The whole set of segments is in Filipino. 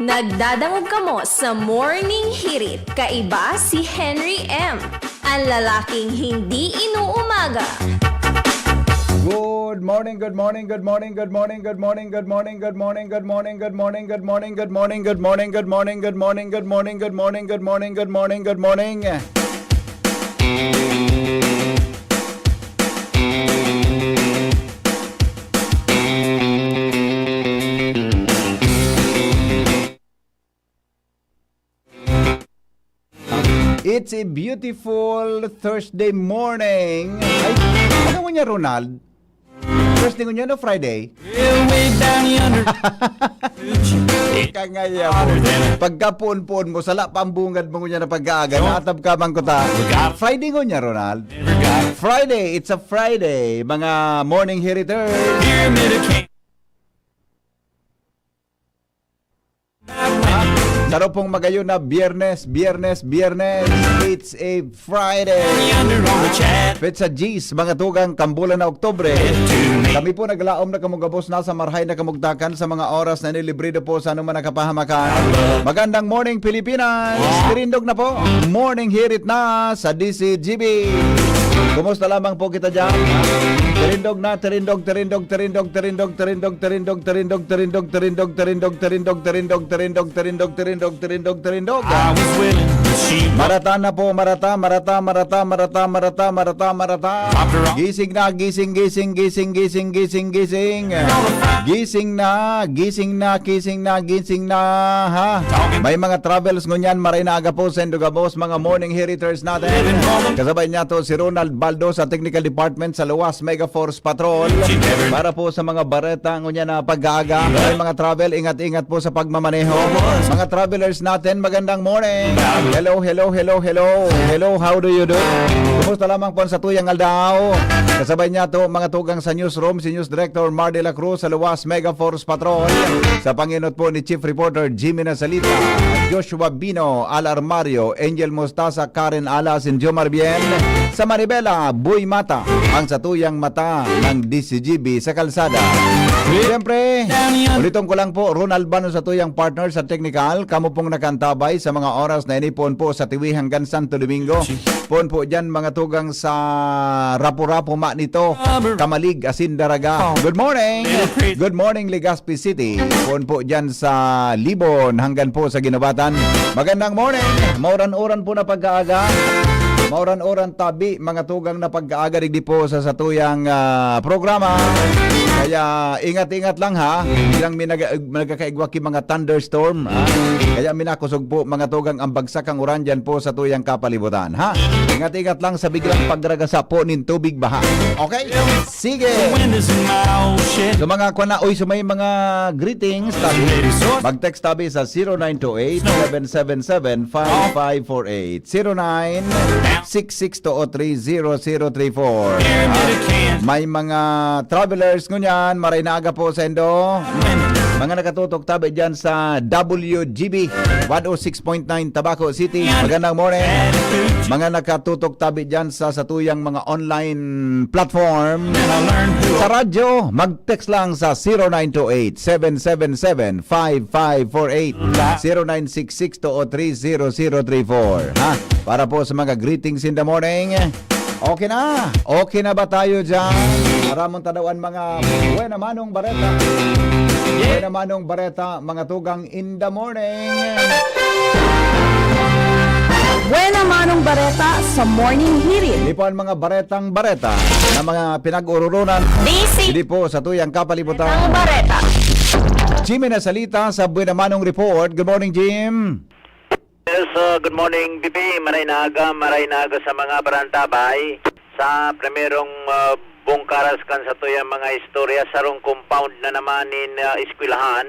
Nagdadamog kamo sa Morning Hirit. Kaiba si Henry M. Ang lalaking hindi inuumaga. Good morning, good morning, good morning, good morning, good morning, good morning, good morning, good morning, good morning, good morning, good morning, good morning, good morning, good morning, good morning, good morning, good morning, good morning, good morning. It's a beautiful Thursday morning. Ay, ano mo niya, Ronald? Thursday ko niya, no? Friday? Kangaya mo. Pagka-puon-puon mo, sala pambungad mo niya na pag-aaga, natab ka bang kuta. Friday ko niya, Ronald. Friday, it's a Friday. Mga morning hiriters. Saro pong magayon na Biyernes. It's a Friday. Pizza G's, mga tugang kambulan na Oktubre. Kami po naglaom na kamugabos na sa marhay na kamugtakan sa mga oras na nilibrido po sa anuman nakapahamakan. Magandang morning Pilipinas. Tirindog na po. Morning hirit na sa DCGB. Kumusta lamang po kita dyan? Terindog na, terindog. Marata na po, marata. Gising na. Gising na, ha? May mga travels ngunyan, maray na aga po sa Indogabos, mga morning hiriters natin. Kasabay niya to si Ronald Baldo sa Technical Department sa Luwas Mega Force Patrol. Para po sa mga bareta ngunyan na pag-aaga. May mga travel, ingat-ingat po sa pagmamaneho. Mga travelers natin, magandang morning. Hello, how do you do? Kumusta lamang po sa tuyang aldaw? Kasabay niya to mga tugang sa newsroom, si News Director Mar de la Cruz sa Luwas Mega Force Patrol. Sa panginot po ni Chief Reporter Jimmy Nasalita, Joshua Bino, Al Armario, Angel Mostaza, Karen Alas, and Jomar Bien. Sa Manibela, Boy Mata, ang satuyang mata ng DCGB sa kalsada. Siyempre, ulitin ko lang po, Ron Albano sa tuyang partner sa technical. Kamu pong nakantabay sa mga oras na inipon po sa Tiwi hanggang Santo Domingo. Pon po dyan mga tugang sa Rapu-Rapu nito, Kamalig, Asin, Daraga. Good morning! Good morning, Legazpi City. Pon po dyan sa Libon hanggang po sa Ginabatan. Magandang morning! Mauran-uran po na pag-aaga. Mauran-uran tabi, mga tugang na pag-aaga digdi po sa satuyang programa. Kaya ingat-ingat lang ha. Ilang nagkakaigwaki mga thunderstorm. Ha? Kaya minakusog po mga tugang ang bagsak ang uran dyan po sa tuyang kapalibutan. Ha? Ingat-ingat lang sa biglang pagragasa po nin tubig baha. Okay? Sige! So mga kuna, sa may mga greetings, tabi. Mag-text tabi sa 0928-777-5548. 0966-203-0034. May mga travelers ngunyan, maray na aga po sa Indo. Mga nakatutok tabi dyan sa WGB 106.9 Tabaco City. Magandang morning. Mga nakatutok tabi dyan sa satuyang mga online platform. Sa radyo, mag-text lang sa 0928-777-5548 0966-203-0034. Ha? Para po sa mga greetings in the morning. Okay na? Okay na ba tayo dyan? Maramong tanawan mga buena manong bareta. Buena manong bareta, mga tugang in the morning. Buena manong bareta sa Morning Hirit. Hindi po ang mga baretang bareta na mga pinag-ururunan. Hindi po sa tuyang kapalibutan. Ang bareta. Jimmy Nasalita sa Buena Manong Report. Good morning, Jim. Yes, good morning, BP. Maray na aga sa mga barantabay. Sa primerong bungkaras kan sa tuyang mga istorya sarong compound na naman nin eskwelahan.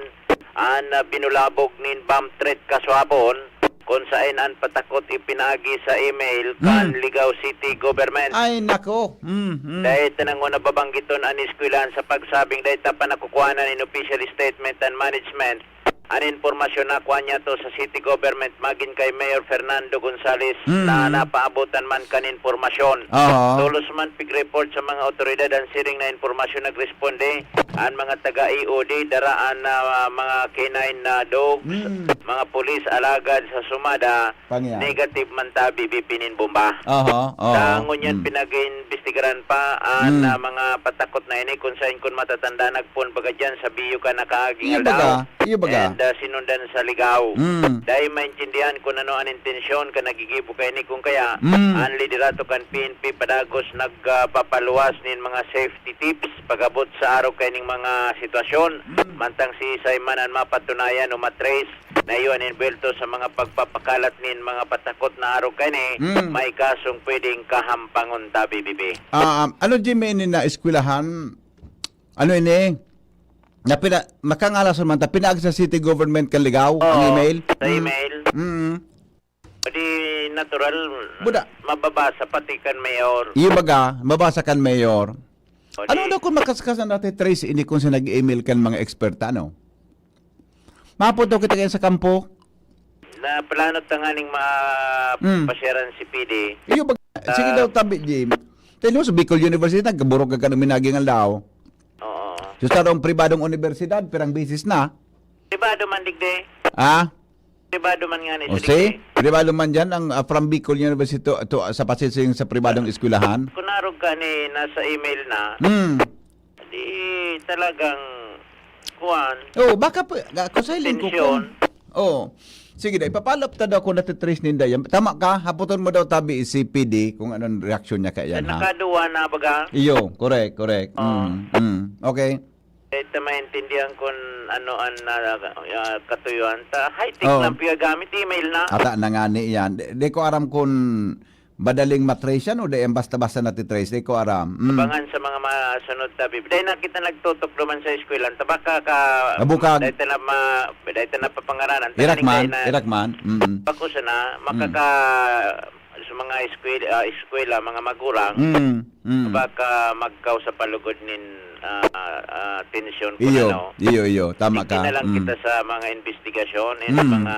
An binulabog nin bomb threat kaswapon. Kung saan ang patakot ipinagi sa email kan Ligao City Government. Ay, nako. Dahil tanang na babanggiton ang eskwelahan sa pagsabing dahil pa nakukuhanan in official statement and management An informasyon na kuha niya to sa city government maging kay Mayor Fernando Gonzales na napaabutan man kan informasyon. Tulos man pig-report sa mga otoridad ang siring na informasyon nagresponde ang mga taga-EOD daraan na mga canine na dogs, mga pulis alagad sa sumada negative man tabi bipinin bomba. Sa ngunyan pinag-iimbestigaran pa ang mga patakot na ini kung saan kung matatanda nagpon baga dyan sa biyo ka nakaaging daw. And sinundan sa ligaw. Dahil maintindihan kung ano ang intensyon ka nagigibo kay ni kung kaya ang liderato kan PNP padagos nagpapaluwas nin mga safety tips pagabot sa araw kay ning mga sitwasyon mantang si Simon ang mapatunayan o matrace na iyon inbelto sa mga pagpapakalat nin mga patakot na araw kay ni may kasong pwedeng kahampangon tabi bibi. Ano Jimmy ini na eskwelahan? Ano ini? Na makangalason man ta pinag sa city government kaligaw ang email. Sa email. Pwede natural Buda. mababasa pati kan mayor. Iyo baga mabasa kan mayor. O Ano di- daw kung makaskasan natin trace ini kung sa nag-email kan mga eksperta ano? Mapunto kita kayo sa kampo. na plano tanganing pasyaran si PD. Iyo baga sige daw tabi Jim. Telo sa Bicol University nagkaburog ka minaging ang lao. Oo. Sa tarong pribadong universidad pirang bisis na. Pribado man digde. Pribado man nga ni O si, pribado man dyan ang from Bicol University to sa pasising sa pribadong eskwelahan. Kung narog ka ni nasa email na, di talagang kuwan. Oh, baka po, ako sa iling ko. Tensyon. Oh. Sige na, ipapalop ta daw kung natitrace ninda yan. Tama ka, haputon mo daw tabi si PD kung anong reaksyon niya kaya yan, ha? Nakaduwa na baga. Iyo, correct. Okay. Ito maintindihan kung ano ang katuyuan. High-tech Oh. lang piyagamit, email na. Ata na nga ni yan. Di ko aram kung badaling matrace yan o di yung basta-basta natitrace. Di ko aram. Abangan sa mga masunod tabi. Dahil na kita nagtutok naman sa eskwelahan. Tabaka ka... Abukag. Dahil ito na papangaranan. Irakman. Bako na makaka... sa mga eskwela, mga magurang. Baka magkaw sa palugod nin tensyon kung ano. Iyo. Tama ka. Hindi na lang kita sa mga investigasyon and mga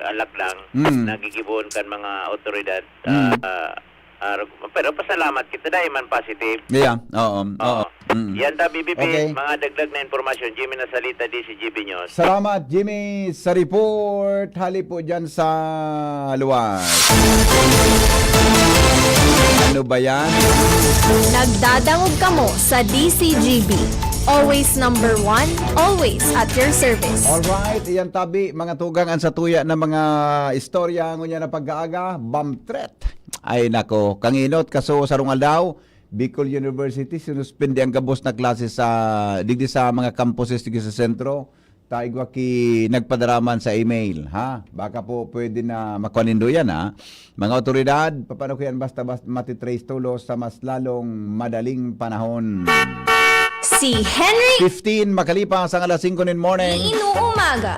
alaklang nagigibuon kan mga otoridad. Pero pasalamat kita dahil man positive. Yeah, oo. Yan ta BBP, Okay. mga dagdag na informasyon. Jimmy Nasalita, DCGB News. Salamat, Jimmy, sa report. Hali po dyan sa luwas. Ano ba yan? Nagdadangog kamo sa DCGB. Always number one, always at your service. Alright, iyan tabi, mga tugangan sa tuya na mga istorya ngunya na pag-aaga, bomb threat. Ay nako, kanginot kaso sa rungal daw, Bicol University sinuspende ang gabos na klase sa digdi sa mga campuses digdi sa sentro. Taigwa ki nagpadaraman sa email, ha? Baka po pwede na makuanindo yan, ha? Mga otoridad, paano ko yan basta matitrace tulos sa mas lalong madaling panahon. Si Henry 15 makalipas ang alas 5 in morning. Inuumaga.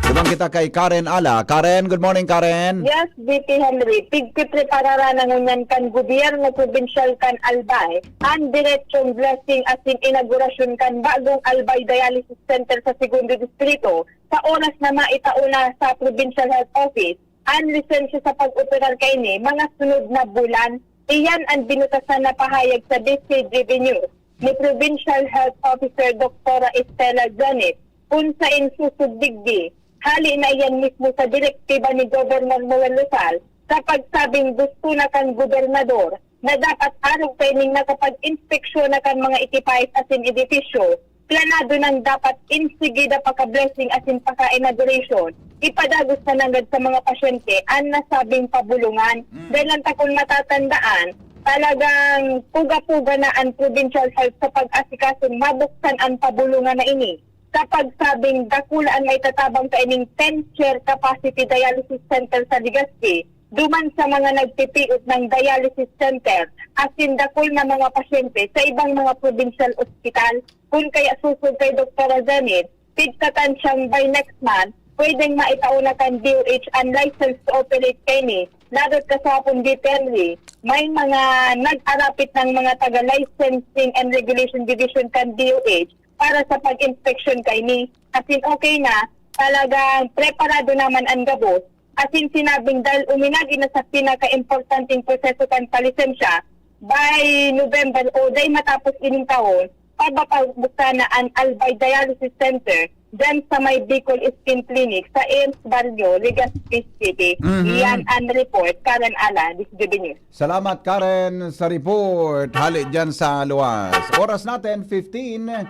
Dumang kita kay Karen Ala. Karen, good morning Karen. Yes, BP Henry. Pigpipreparara ng unyan kan gobyerno provincial kan Albay. Ang diretsong blessing as in inaugurasyon kan bagong Albay Dialysis Center sa Segundo Distrito. Sa oras na maitauna sa Provincial Health Office, ang lisensya sa pag-operar kay ni mga sunod na bulan. Iyan ang binutasan na pahayag sa DCGB News ni Provincial Health Officer Dr. Estela Janet. Kung sa insusubdigdi, hali na iyan mismo sa direktiba ni Governor Noel Luzal sa pagsabing gusto na kan gobernador na dapat araw training na kapag inspeksyon na kan mga itipayas asin edifisyo, planado nang dapat insigida pagka-blessing asin pagka-inauguration, ipadagos na nanggad sa mga pasyente ang nasabing pabulungan. Dahil lang takong matatandaan, talagang puga-puga na ang provincial health sa pag-asikasong mabuksan ang pabulungan na ini. Kapag sabing dakulaan may tatabang sa ining 10-chair capacity dialysis center sa Legazpi, duman sa mga nagpipiot ng dialysis center, asin dakul na mga pasyente sa ibang mga provincial hospital. Kung kaya susod kay Dr. Zanid, pigtatan siyang by next month, pwedeng maitauna kan DOH ang license to operate kay ni. Lalo't kasapon Henry, may mga nag-arapit ng mga taga-licensing and regulation division kan DOH para sa pag-inspection kay ni. Asin okay na, talagang preparado naman ang gabos. As in sinabing dahil uminagi na sa pinaka-importanting proseso kan palisensya by November o day matapos ining taon, pagpapagbuka na ang Albay Dialysis Center dyan sa may Bicol Skin Clinic sa Ames Barrio, Legazpi City. Yan ang report. Karen Ala, this is GB News. Salamat Karen sa report. Hali dyan sa luwas. Oras natin 15.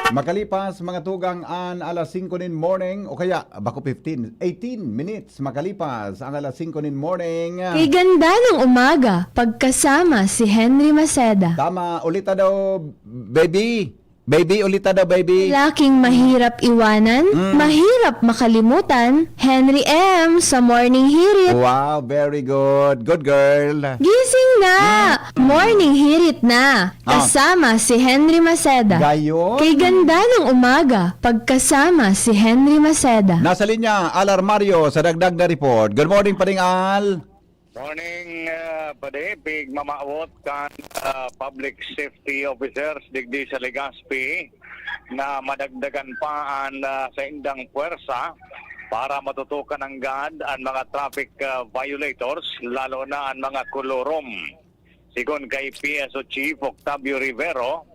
Makalipas mga tugang an alas 5 nin morning o kaya bako 18 minutes makalipas ang alas 5 nin morning. Kay ganda ng umaga, pagkasama si Henry Maceda. Tama, ulita daw baby. Baby, ulita daw baby. Laking mahirap iwanan, mahirap makalimutan, Henry M. sa Morning Hirit. Wow, very good. Good girl. Gising na! Morning Hirit na! Kasama si Henry Maceda. Gayon. Kay ganda ng umaga, pagkasama si Henry Maceda. Nasa linya, Alar Mario sa dagdag na report. Good morning, Paring Al. Morning, pade, big mamaawot kan public safety officers digdi sa Legazpi na madagdagan pa ang sa indang puwersa para matutukan ang GAD ang mga traffic violators, lalo na ang mga kolorom. Sigon kay PSO Chief Octavio Rivero,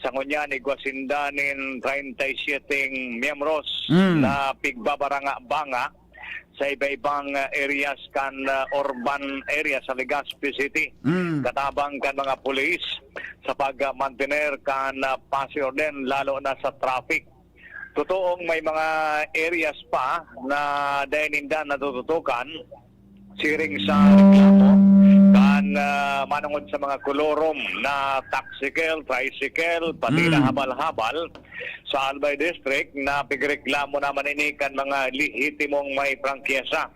sa ngunyan igwasindanin 37 miyembros na pigbabaranga-banga sa iba-ibang areas kan urban area sa Legazpi City. Katabang kan mga pulis sa pag-mantener kan pasiorden lalo na sa traffic. Totoong may mga areas pa na dahil hindi natututukan siring sa reklamo kan manungod sa mga kolorom na tricycle, pati na habal-habal sa Albay District na pigreklamo naman ini kan mga lihitimong may prangkyesa.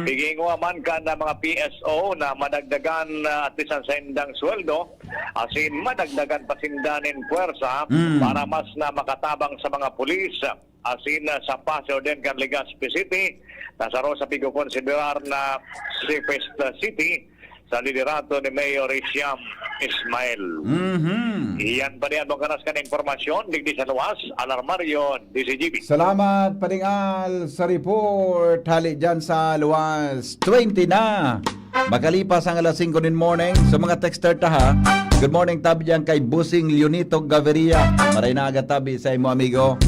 Pigingo man kan na mga PSO na madagdagan at isang sa indang sweldo, asin madagdagan pasindanin puwersa para mas na makatabang sa mga pulis, asin sa Paseo din kan Legazpi City, nasa Rosa Pigo konsiderar na safest city sa liderato ni Mayor Isiam Ismail. Iyan pa diyan mong kanaskan informasyon digdi sa luwas, Alar Mario, DCGB. Salamat, Paring Al, sa report. Hali dyan sa luwas. 20 na. Makalipas ang alas 5 nin morning. So mga texter ta ha. Good morning tabi dyan kay Busing Leonito Gaviria. Maray na aga tabi sa imo amigo.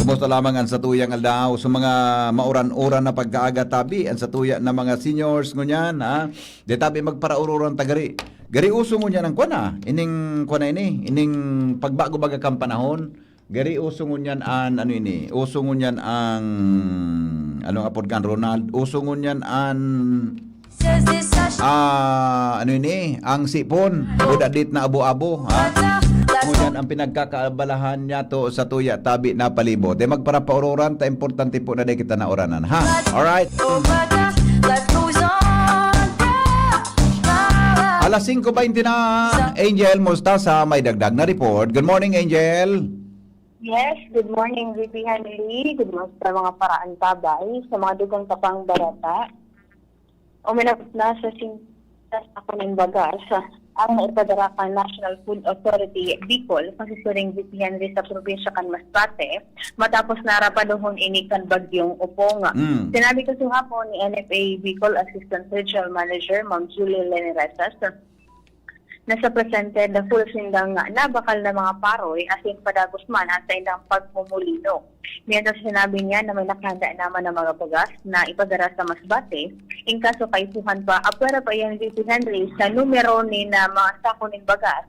Kumusta lamang ang satuyang aldaw sa mga mauran-uran na pagkaaga tabi ang satuya na mga seniors ngunyan ha. Di tabi magparaururan tagari. Gari uso ngunyan ang kuana. Ining kuana ini, ining pagbago baga kang panahon. Gari uso ngunyan an ano ini. Uso ngunyan ang anong apod kan Ronald. Uso ngunyan an ano ini, ang sipon. Budadit na abo-abo ha. Ngunyan ang pinagkakaabalahan niya to sa tuya tabi na palibot. E magparapauroran, ta importante po na di kita na oranan, ha? Alright? Alas 5:20 na, Angel Mustasa may dagdag na report. Good morning, Angel. Yes, good morning, VP Hanley. Good morning sa mga paraan tabay, sa mga dugang tapang barata. Uminapit na sa sintas ako ng bagas ang naipadara kan National Food Authority Bicol, konsisuring VP Henry sa probinsya kan Masbate, matapos narapaduhon ini kan bagyong Upong. Sinabi kasi hapon ni NFA Bicol Assistant Regional Manager Ma'am Julie Leneresas na sa presente na full sindang nabakal na mga paroy asin padagos man at sa indang pagmumulino. Mientras sinabi niya na may nakahanda naman ng mga bagas na ipadara sa Masbate, in kaso kaisuhan pa, apwera pa yan VP Henry sa numero ni na mga sako ng bagas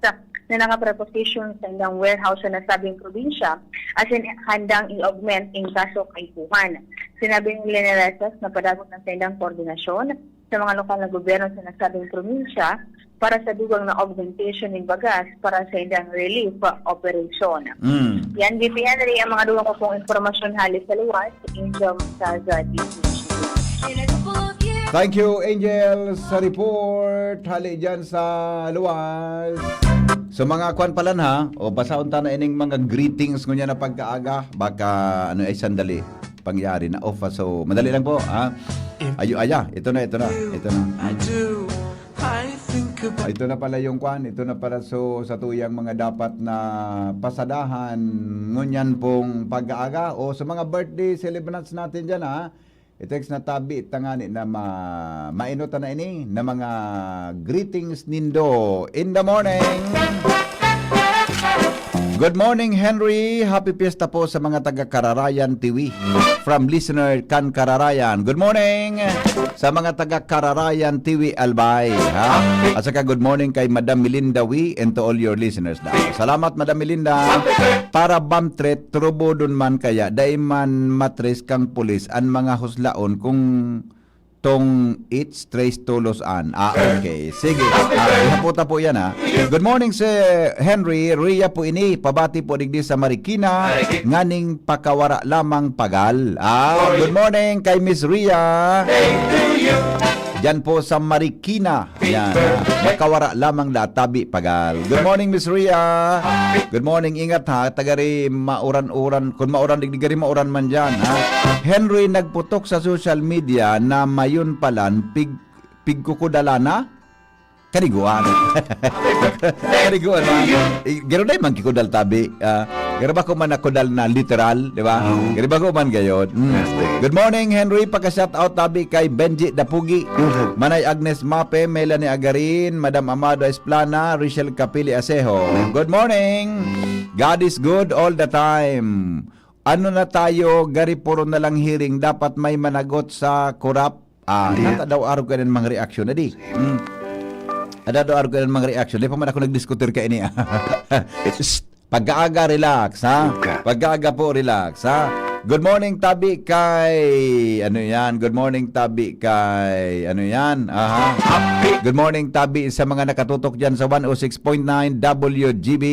na nakapreposition sa indang warehouse sa nasabing probinsya asin handang i-augment in kaso kaisuhan. Sinabi ni Leneresas na padagos ng sa indang koordinasyon sa mga lokal na gobyerno sa nasabing probinsya para sa dugang na augmentation ng bagas para sa indang relief operation. Yan, VP Henry, ang mga dugang ko pong informasyon halis sa luwas, Angel Masaza, Thank you, Angel, sa report. Hali dyan sa luwas. So mga kwan palan ha, o basaon ta na ining mga greetings ngunya na pagkaaga, baka ano ay sandali pangyari na off. So madali lang po ha. Ito na. I do. I think Ito na pala yung kwan, ito na pala sa tuyang mga dapat na pasadahan ngunyan pong pag-aaga o sa mga birthday celebrants natin dyan ha. I-text na tabi tangani na mainota na ini na mga greetings nindo in the morning. Good morning, Henry. Happy Fiesta po sa mga taga Kararayan TV. From listener Kan Kararayan. Good morning sa mga taga Kararayan TV Albay. Ha? At saka good morning kay Madam Melinda Wee and to all your listeners na. Salamat, Madam Melinda. Para bamtret, trubo dun man kaya, daiman matres kang pulis ang mga huslaon kung tong it's trace tulos an. Okay. Sige. Ihaputa po yan ha. Good morning si Henry. Ria po ini. Pabati po digdi sa Marikina. Nganing pakawara lamang pagal. Good morning kay Miss Ria. Diyan po sa Marikina. Yan. Makawara lamang da tabi pagal. Good morning Miss Ria. Good morning. Ingat ha. Tagari mauran-uran. Kung mauran digdigari mauran man dyan ha. Henry nagputok sa social media na mayon palan pigkukudalana. Kaniguan. Kaniguan ha. Gero na yung kikudal tabi. Gero ba ko man nakudal na literal, di ba? Gero ba ko man gayon? Good morning, Henry. Pagka-shout out tabi kay Benji Dapugi. Manay Agnes Mape, Melanie Agarin, Madam Amado Esplana, Richelle Capili Asejo. Good morning. God is good all the time. Ano na tayo, gari puro na lang hearing, dapat may managot sa kurap. Nata daw araw ka ng mga reaksyon na di. Ada daw araw ka ng mga reaksyon. Di pa man ako nagdiskutir ka ini. Pag-aaga, relax, ha? Pag-aaga po, relax, ha? Good morning, tabi kay... Ano yan? Good morning, tabi kay... Ano yan? Aha. Good morning, tabi sa mga nakatutok dyan sa 106.9 WGB.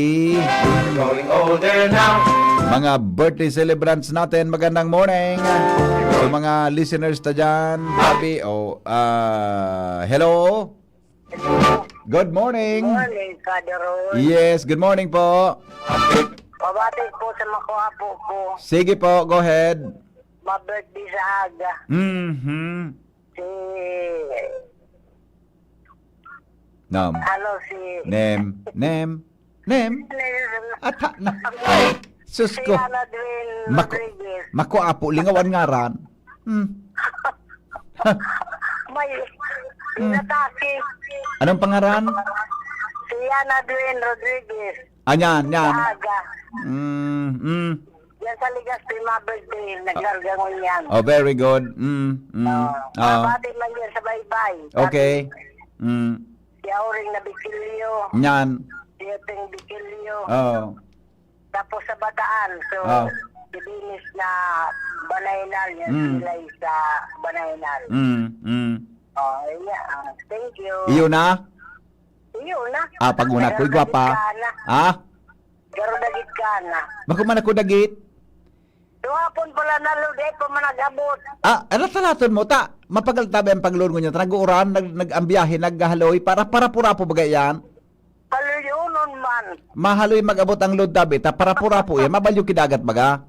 Mga birthday celebrants natin, magandang morning. So, mga listeners ta dyan, tabi, hello? Good morning. Morning, Kaderoy. Yes, good morning po. Pabati po sa mga kuwapo ko. Sige po, go ahead. Ma-birthday sa aga. Si... si... Nem. Ata na. Sus Si ko. Ana Dwayne Rodriguez. Makuapo, lingawan ngaran. May... Inatake. Anong pangaran? Si Ana Dwayne Rodriguez. Yan. Sa aga. Mm. Yan sa Legazpi, ma-birthday. Naglargangon yan. Oh, very good. Pabati man yan sa baybay. Okay. Si Auring na Bikilyo. Yan. Si Eteng Bikilyo. Oh. Tapos sa Bataan, so, Dibinis na Banaynal, yan sila sa Banaynal. Oh, yeah. Thank you. Iyo na? Iyo na. Pag una ko'y gwapa. Garo dagit ka na. Bako man ako dagit? Duhapon pala naluday pa man nag-abot. Talaton mo, mapagal tabi ang paglun ko niya. Nag-uuran, nag-ambiyahe, nag-haloy, para pura po bagay yan. Paluyunon man. Mahaloy mag-abot ang load tabi, para pura po yan. Mabalyo kidagat baga.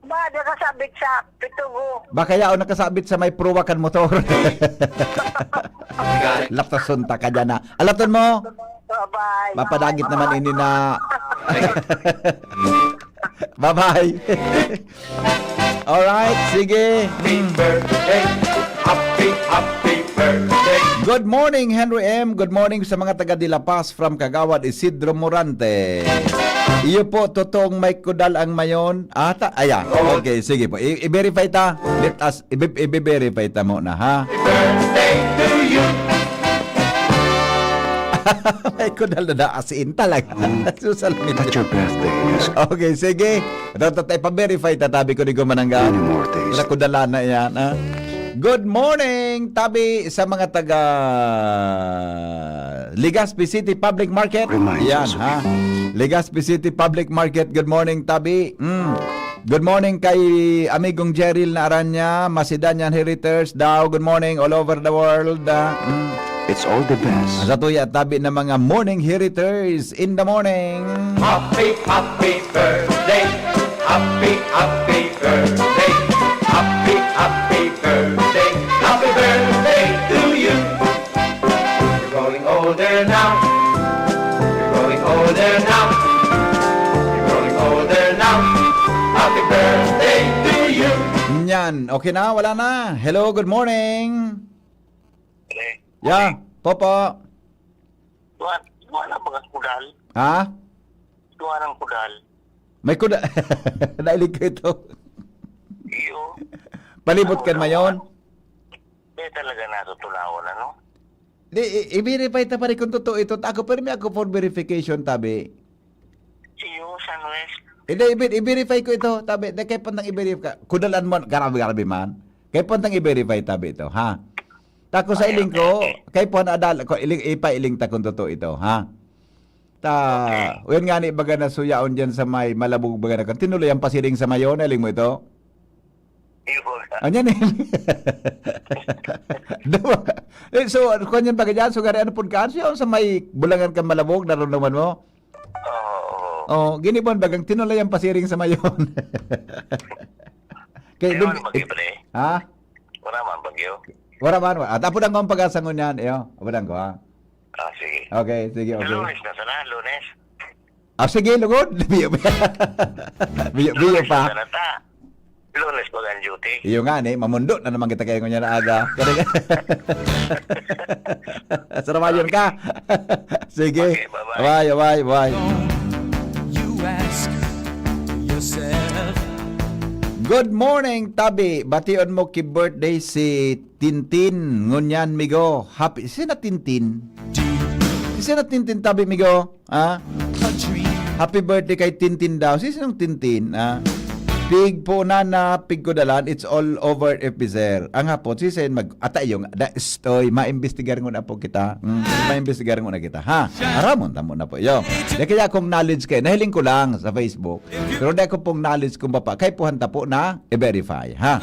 Ba, nakasabit sa pitugo. Baka yaon nakasabit sa may pruwakan motor. Laptasunta ka dyan na. Alaton mo? Bye-bye. Mapadagit naman ini na. Bye-bye. Alright, sige. Happy birthday. Good morning, Henry M. Good morning sa mga taga La Paz from Kagawad, Isidro Morante. Iyo po, totoong may kudal ang mayon. Ayan. Okay, sige po. I-verify ta. Let us, i-verify ta mo na, ha? Birthday to you. May kudal na asin talaga. Susalamin. But your birthday is Okay, sige. Pa-verify ta, tabi ko ni Gumanangga. many more days. Wala kudalan na yan, ha? Good morning, tabi sa mga taga Legazpi City Public Market. Reminds Yan, us of ha? Legazpi City Public Market. Good morning, tabi. Good morning kay amigong Jeril na Aranya, Macedonian Heritage daw. Good morning all over the world. It's all the best. Sa tuya tabi ng mga morning heriters in the morning. Happy birthday. Happy birthday. Happy birthday. Happy birthday to you. You're growing older now. Yan. Okay na? Wala na. Hello, good morning. Yeah, Popo. Tuwa na mga kudal. Ha? Tuwa ng kudal. May kuda. Nailig ko ito. Iyo. Palibot ka mayon. Di talaga natutunawan, ano? I-verify ta pa rin kung totoo ito. Ako pa rin ako for verification, tabi. Iyo, San Luis. I-verify ko ito, tabi. Kaya pantang i-verify. Kudalan mo, garabi man. Kaya pantang i-verify, tabi ito, ha? Tako sa iling ko, kaya po na adal, ipa-iling ta kung totoo ito, ha? Uyan nga ni baga na suyaon dyan sa may malabog baga na. Tinuloy ang pasiring sa mayon, iling mo ito? Iyo ka. Anyan eh. Diba? So, kung yan baga dyan, so gari ano po ka, siya sa may bulangan kang malabog, naroon naman mo? Oo. Ginibon bagang tinuloy ang pasiring sa mayon. Kaya Iyo, bagyo pa rin. ha? Wala man bagyo. Wala man. Tapos ang pag-asangon yan. Iyo, abadang ko ha. Sige. Okay, sige, okay. Lunes na sana, lunes. Sige, lugod. Biyo Lunes pa. na sana ta. Lunes pa ang duty. Iyo nga ni, mamundo na naman kita kayo niya na aga. Saramayon ka. Sige. Okay, bye-bye. Bye. You ask yourself. Good morning, Tabi. Bation mo ki birthday si Tintin. Ngunyan, migo. Happy. Sina Tintin? Sina Tintin, Tabi, migo? Ha? Happy birthday kay Tintin daw. Sinong Tintin? Ha? Pig po na pig ko dalan. It's all over FBZ. Ang hapon, sisen ata yung stoy, maimbestigar na po kita. Maimbestigar na kita. Ha? Aramon tamo na po. Yo. Di kaya akong knowledge kay, nahiling ko lang sa Facebook. Pero di ako pong knowledge kung bapa. Kay po hanta po na i-verify. Ha?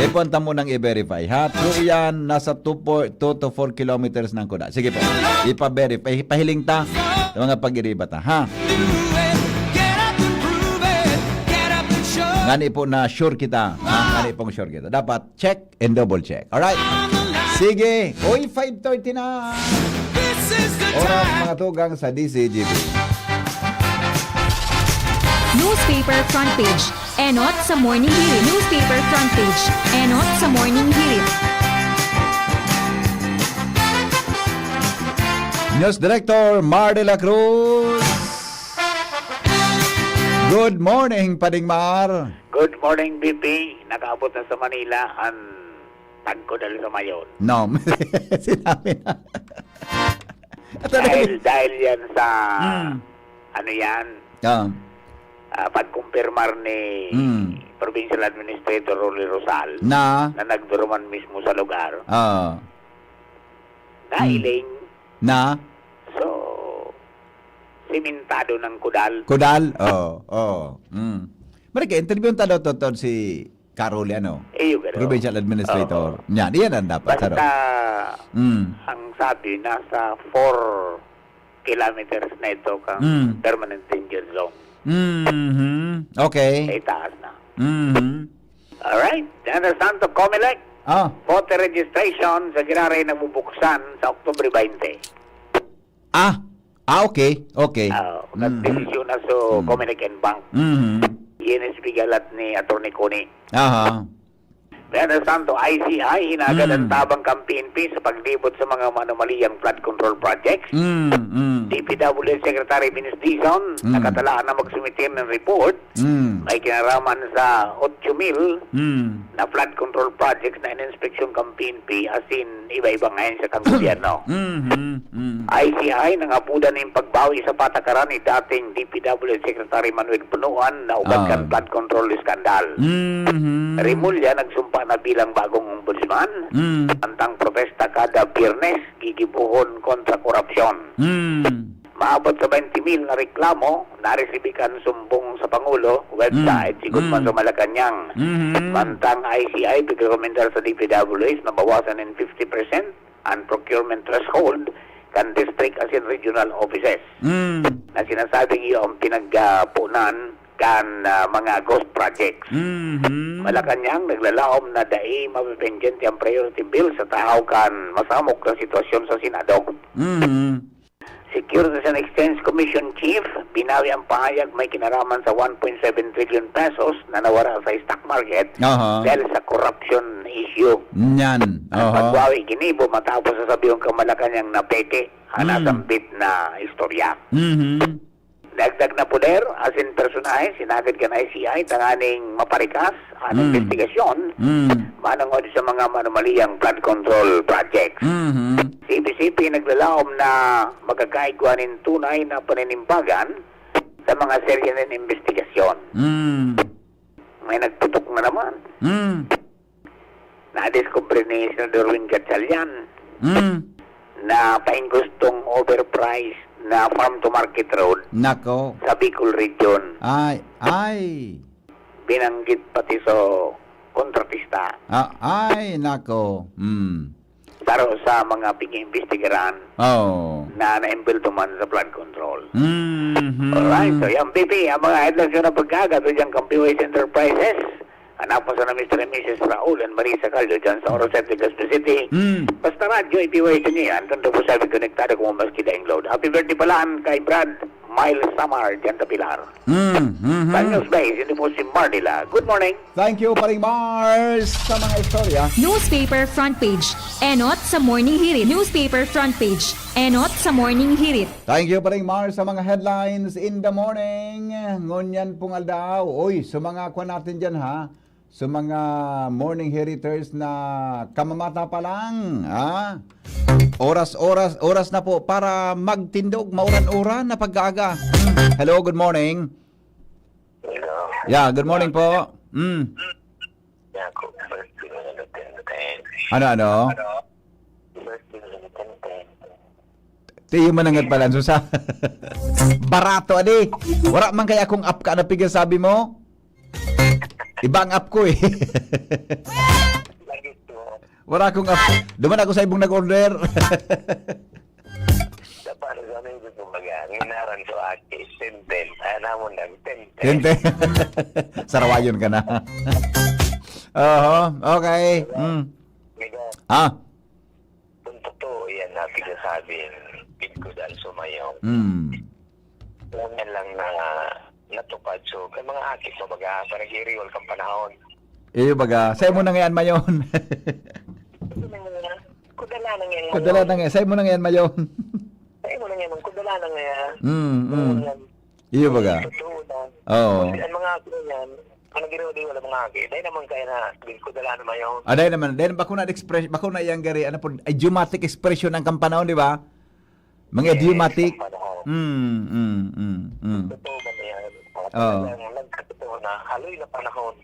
Kay po hanta mo nang i-verify. Ha? True yan, nasa 2 to 4 kilometers ng kuda. Sige po. Ipa-verify. Pahiling ta. Mga pag-iriba ta. Ha? Ngani po na sure kita. Ngani pong sure kita. Dapat check and double check. Alright? Sige. Uy, 5:30 na. Oras mga tugang sa DCGB. Newspaper front page. Enot sa morning hirit. Newspaper front page. Enot sa morning hirit. News Director Mar de la Cruz. Good morning, Pading Mar. Good morning, BP. Nakaabot na sa Manila ang tagkodal sa mayon. No, sinabi na. Dahil yan sa ano yan, pagkumpirmar ni Provincial Administrator Rolly Rosal na nagduruman mismo sa lugar. Nahiling. Na Simentado ng kudal. Kudal? Marika, interview ta daw to si Carol, Provincial Administrator. Yan, iyan ang dapat. Basta, ang sabi, nasa 4 kilometers na ito kang permanent danger zone. Okay. Ay taas na. Alright, the Santo Comelec, voter registration sa Giraray na bubuksan sa Oktubre 20. Okay. Nagdesisyon na sa Comelec and Bank. INSP galat ni Atty. Coni. Pero Santo, ICI, hinagad ang tabang ng PNP sa paglibot sa mga manomaliyang flood control projects. DPWH Secretary Vince Dizon, nakatalaan na magsumitir ng report. May kinaraman sa 8,000 na flood control projects na in-inspection ng PNP as in iba-ibang ngayon sa kang gobyerno. ICI nangapudan ng pagbawi sa patakaran ni dating DPWH Secretary Manuel Punuan na ugat kan flood control skandal. Rimulya nagsumpa na bilang bagong ombudsman. Antang protesta kada Biyernes gigibuhon kontra korupsyon. Maabot sa 20,000 na reklamo, naresibikan sumbong sa Pangulo, website, sigot man sa Malacanang. Mantang ICI, pagrekomendar sa DPWH na bawasan ng 50% ang procurement threshold kan district as in regional offices. Na sinasabing iyo ang pinagpunan kan mga ghost projects. Malacanang naglalaom na dai mapipindyente ang priority bill sa tao kan masamok na sitwasyon sa Senado. Securities and Exchange Commission Chief, binawi ang pahayag may kinaraman sa 1.7 trillion pesos na nawala sa stock market Aha. dahil sa corruption issue. Yan. Ang Oho. pagwawi kinibo matapos sa sabihong kamalakanyang napeke hanasambit na istorya. Mhm. Dagdag na poder, as in personahe, sinagad ka na ICI, tanganing maparikas ang investigasyon, manangod sa mga manomaliyang flood control projects. Mhm. CBCP naglalaom na magkakaigwanin tunay na paninimbagan sa mga serye ng investigasyon. Mm. May nagputok na naman. Mm. Na-discover ni Senador Win Gatchalian Mm. na paingustong overpriced na farm-to-market road Nako. sa Bicol Region. Ay. Binanggit pati sa kontratista Ay, nako. Mm. para sa mga pag-iimbestigaran Oh. na na-embelto man sa flood control. Mhm. Alright, so yung BP, ang mga headlines yun na pagkagat o dyan Campiways Enterprises. Hanapon sa na Mr. and Mrs. Raul and Marisa Caldo dyan sa Oroset, Legazpi City. Basta radyo, ipiways niyo yan. Doon po sabi konektado kung maski daing load. Happy birthday palaan kay Brad Miles Samar dyan sa Pilar. Sa News Base, hindi po si Marnila. Good morning. Thank you, Paring Mars, sa mga istorya. Newspaper front page. Enot sa Morning Hirit. Newspaper front page. Enot sa Morning Hirit. Thank you, Paring Mars, sa mga headlines in the morning. Ngunyan pong aldaw. Uy, sa mga kuha natin dyan, ha? Sa mga morning heriters na kamamata pa lang, ha? Oras na po para magtindog, mauran-uran na pag-aga. Hello, good morning. Yeah, good morning po. Ano? Tiyo manangad pala, Susa. Barato, adi. Wala man kaya kung app ka na pigil sabi mo? Ibang app ko eh. Wala akong app. Duman ako sa ibong nag-order. Tente. Sarawayon ka na. Oo, okay. Ah. Totoo yan na pinasabing ko dahil sumayaw. Yan lang na natupad. So, kay mga akit mo baga, parang i-real kang panahon. Baga. Sa'yo mo na ngayon, Mayon. Kudala na ngayon. Kudala na ngayon. Sa'yo mo na ngayon, Mayon. Sa'yo mo na ngayon. Kudala na ngayon. Baga. Totoo na. Oo. Ang mga akit yan, ang ginawa din wala mga akit. Dahil naman kaya na, kudala na mayon. Dahil naman. Dahil bako na iyang gari. Ano po, idiomatic expression ng kampanahon, di ba? Mga idiomatic. Totoo ba na yan? Oo. Nagkatotoo na, haloy na panahon.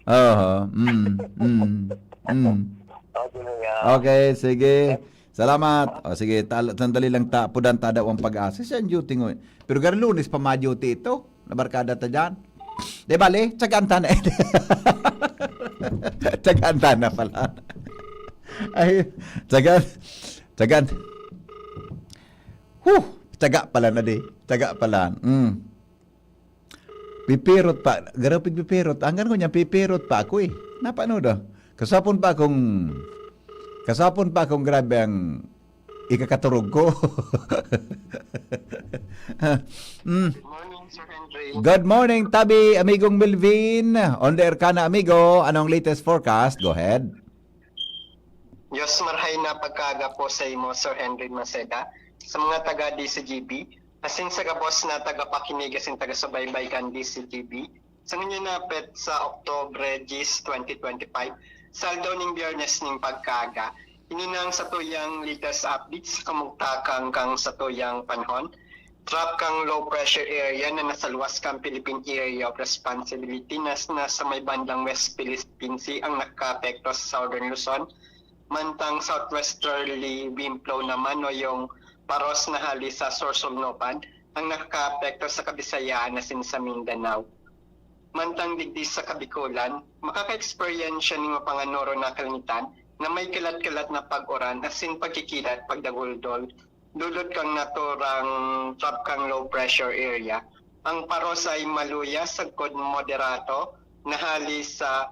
Okay, sige. Salamat. O sige, sandali lang pudan tada ang pag-asa. Siya ang duty ngo. Pero gar Lunes pa ma-duty ito. Nabarkada ta dyan. Di bale, tsaganta na. Tsaganta na pala. Ay, tsagan. Tsaga pala na di. Tsaga pala. Pipirot pa. Garaw pipirot. Hanggang ko niya, pipirot pa ako eh. Napano daw? Kasapon pa akong grabe ang ikakaturog ko. Morning, Sir Henry. Good morning, Tabi, amigong Melvin. On the air ka na, amigo. Anong latest forecast? Go ahead. Diyos marhay na pagkaga po sa imo, Sir Henry Maceda, sa mga taga DCGB, asin sa kabos na taga-pakinig asin taga-subaybay kan DCGB, sa ngayon napit sa Oktobre 2025, saldo ning Biyernes ning pagkaga, ininang sa tuyang latest updates kamugtakang kang sa tuyang panahon, trap kang low pressure area na nasa luwas kang Philippine Area of Responsibility na nasa may bandang West Philippine Sea ang nakaapekto sa Southern Luzon, mantang southwesterly wind flow naman o yung paros na hali sa Sorsogon ang nakakaapekto sa Kabisayaan na sa Mindanao. Mantang digdi sa Kabikulan, makaka-experience siya ng mapanganoro na kalangitan na may kalat-kalat na pag-uran asin pagkikilat, pagdaguldol, dulot kang naturang trap kang low pressure area. Ang paros ay maluya sa kod moderato na hali sa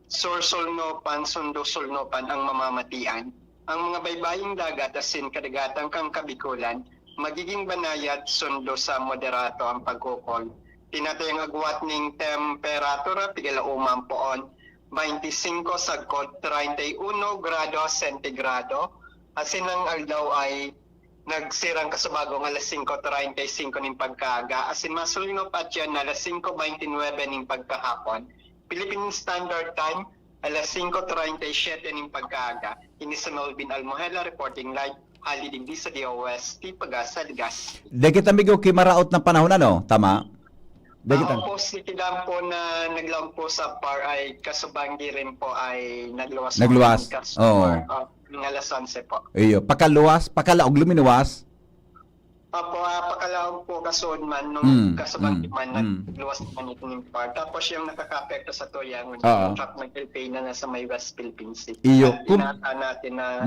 Sorsogon, Sundo-Sulnopan ang mamamatian. Ang mga baybaying dagat asin kadagatang kang Kabikulan, magiging banayad sundo sa moderato ang pagkukol. Tinatayang agwat ning temperatura pigala umampoon 25 sagkod 31 grado sentigrado. Asin ang aldaw ay nagsirang kasubagong alas 5:35 ning pagkaaga. Asin masulino pa dyan na alas 5:29 ning pagkahapon. Philippine Standard Time alas 5:37 ning pagkaaga. Ini sa Melvin Almohela reporting live. Ali digdi sa DOST Pagasa Ligas. Di kita migo kimaraot ng panahon ano? Tama? Di kita. Ako po si Tidam po na naglaw po sa PAR ay kasubanggi rin po ay nagluwas. Nagluwas? Oo. Ng alas 11 po. Iyo, pakalaog luminuwas. Apo, pakalaog po kasoon man nung kasubanggi man mm. nagluwas naman itong PAR. Tapos yung nakaka-apekto sa Tuyang, Oo. yung truck ng Pilipina na sa may West Philippine Sea. Iyo. Inata natin na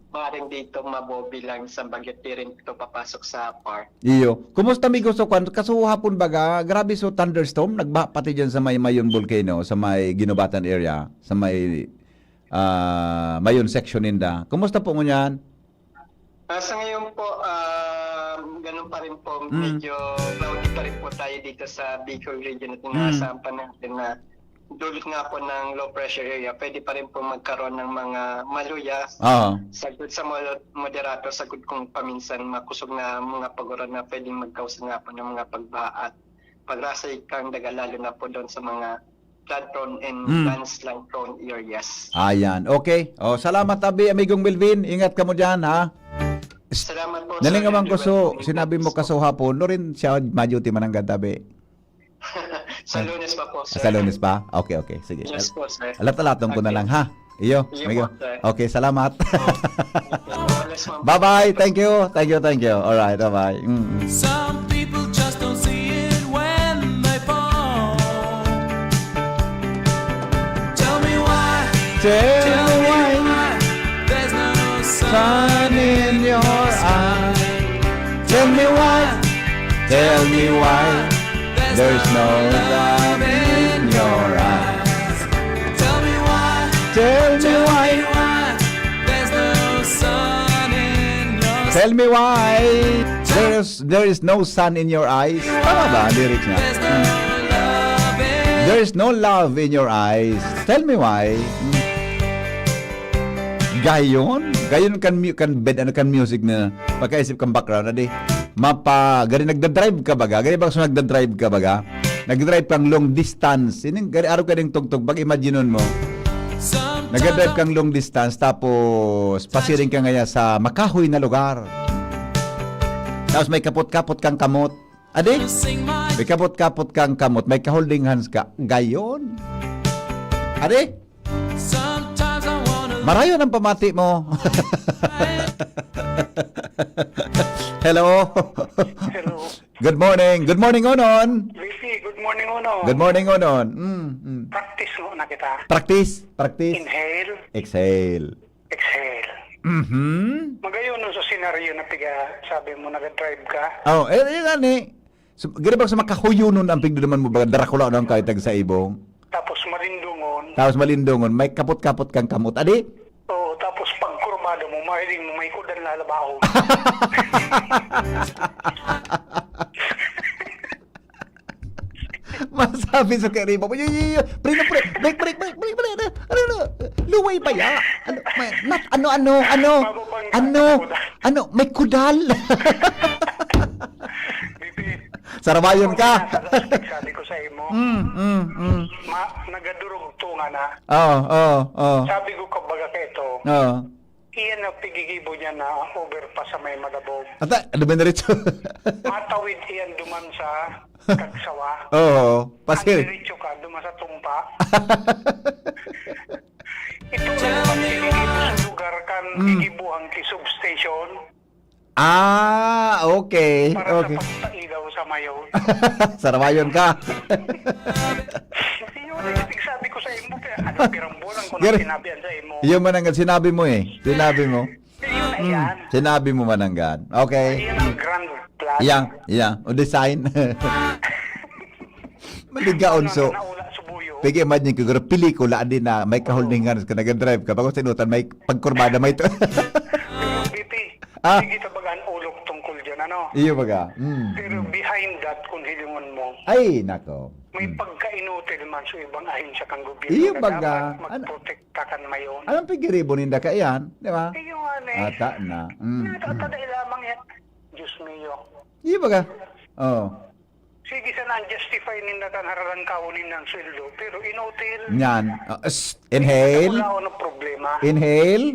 maaaring dito mabobilang sa bageti rin ito papasok sa PAR. Iyo. Kumusta migo so kwan? Kaso hapon baga, grabe so thunderstorm, nagba pati diyan sa may Mayon volcano, sa may Ginubatan area, sa may Mayon section ninda. Kumusta po ngunyan? Sa ngayon po, ganun pa rin po, medyo cloudy pa rin po tayo dito sa Bicol region at inaasahan pa natin na dulot nga po ng low pressure area, pwede pa rin po magkaroon ng mga maluya, sagot sa moderato, sagot kung paminsan makusog na mga paguran na pwedeng magkausa nga po ng mga pagbaha at pagrasay kang daga, lalo na po doon sa mga flood prone and landslide prone areas. Ayan, okay. O, salamat tabi, amigong Melvin. Ingat ka mo dyan, ha? Salamat po. Nalingaman ko so, sinabi mo kaso hapon, no rin siya maduty mananggad tabi. Sa Lunes pa po, sir. Sa Lunes pa? Okay, okay. Sige. Yes po, sir. Alat-alatong ko na lang, ha? Iyo, Iyo amigo. po, sir. Okay, salamat. Yes, ma'am. Bye-bye. Thank you. Thank you, thank you. Alright, bye-bye. Some people just don't see it when they fall. Tell me why. Tell me why There's no sun in your eyes. Tell me why. Tell me why there's no love in your eyes. Tell me why. Tell me why. There's no sun in your Tell me why there is no sun in your eyes. Tama ba ang lyrics niya? There's no love in There is no love in your eyes. Tell me why. Gayon kan bed ano kan music na pagkaisip kang background adi. Gani nagda-drive ka baga? Gani ba so nagda-drive ka baga? Nagda-drive kang long distance. Ining gani araw ka ding tugtog pag imagineon mo. Nagda-drive kang long distance tapos pasiring ka ngaya sa makahoy na lugar. Tapos may kapot-kapot kang kamot. Adi? May kapot-kapot kang kamot, may ka-holding hands ka. Gayon. Adi? Sometimes I wanna Marayo ng pamati mo. Hello. Hello. Good morning. Good morning, Onon. VP, good morning, Uno. Good morning, Onon. Practice mo na kita. Practice. Inhale, Exhale. exhale. Magayon nun sa senaryo na piga, sabi mo nag-drive ka. Oh, yan eh. So, gani ba sa makahuyo nun ang pigduduman mo ba? Dracula ng kaitag sa ibong. Tapos marindungon. Tapos malindungon, may kapot-kapot kang kamot. Adi? Oo, tapos pag kurmado mo, mahiling mo may kudan lalabaho. Masabi sa kariba mo, break, luway pa ya. Ano, may kudal. VP, Sarabayon ka. sabi ko sa imo, nagadurog tunga na. Oo. Sabi ko kabaga ka ito, Oo. iyan ang pigigibo niya na overpass sa may Malabog. Ata, ano ba na rito? Matawid iyan duman sa Kagsawa. Oo. Pasir. Ang diretso ka, duman sa Tumpa. Ito na naman pigigibo sa lugar kan gigibuhan ki substation Ah, okay. para Okay. sa pagpailaw sa Mayon. Sarabayon ka. Yun, sabi ko sa imo, kaya ano, pirambulan ko Gary. na sinabihan sa imo. Iyon man ang sinabi mo eh. Sinabi mo. Yun na yan. Sinabi mo mananggan. Okay. Yan ang grand plan. Yeah. O design. Maligaon so. Naula sa buyo. Pigi imagine ko guro pelikula din na may ka-holding hands ka nag-drive ka bago sinutan may pagkurbada may to. Pero, BP, Ah. sige tabagan ulok tungkol dyan, ano? Iyo baga. Pero behind that, kung hilingon mo, Ay, nako. may pagkainutil man sa ibang ahensya kang gobyerno. Iyo na baga. dapat magprotekta kan mayon. Anong pigiribo ninda ka yan? Di ba? Iyo nga eh. Ata na. Natatada lamang yan. Diyos mio. Iyo baga. Oh. Sige sana justify ninda kan hararan kaunin ng sweldo. Pero inutil. Yan. Inhale. Wala ko na problema. Inhale.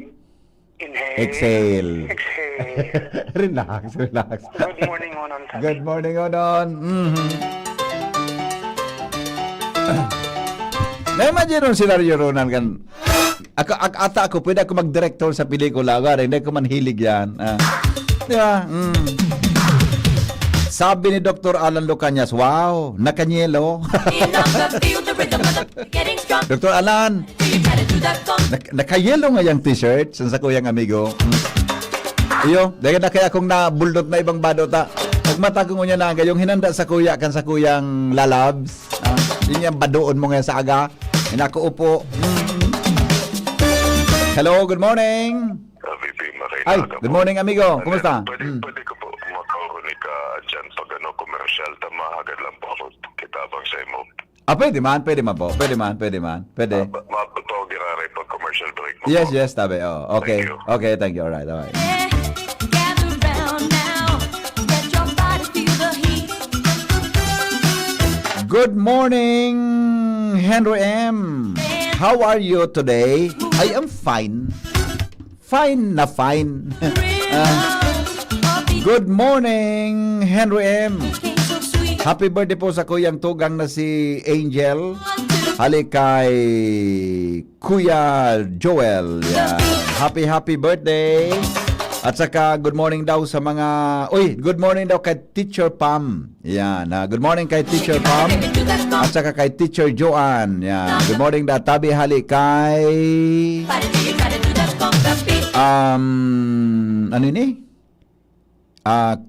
Inhale. Exhale. Exhale. Relax, relax. Good morning, Onon. Good morning, Odon. Na-imagine yung senaryo, Ronan, kan. Ako, pwede ako mag-director sa pelikula. Hindi ko man hilig yan. Di ba? Sabi ni Dr. Alan Lucanyas, wow, nakanyelo. Dr. Alan, nakayelo nga yung t-shirt sa kuyang amigo. Iyo, dahil na kaya akong nabuldot na ibang badota. Pagmata ko niya na yung hinanda sa kuya kan sa kuyang lalabs. Yun yung badoon mo ngayon sa aga. Hinako upo. Hello, good morning. VP, Ay, good morning amigo. Kumusta? Pwede ko po makaurunig ka dyan pag commercial, tamahagad lang po ako kitabang sa imo. Pwede man po. Pwede man. Mapatawag giraray pag commercial break mo. Yes, tabi. Oh, okay. Thank you. Okay, thank you. Alright. Gather round now, let your body feel the heat. Good morning, Henry M. How are you today? I am fine. Fine na fine. Good morning, Henry M. Happy birthday po sa kuyang tugang na si Angel. Hali kay Kuya Joel. Yan. Happy birthday. At saka good morning daw sa mga... good morning daw kay Teacher Pam. Yan. Good morning kay Teacher Pam. At saka kay Teacher Joanne. Yan. Good morning daw. Tabi hali kay... ano ini?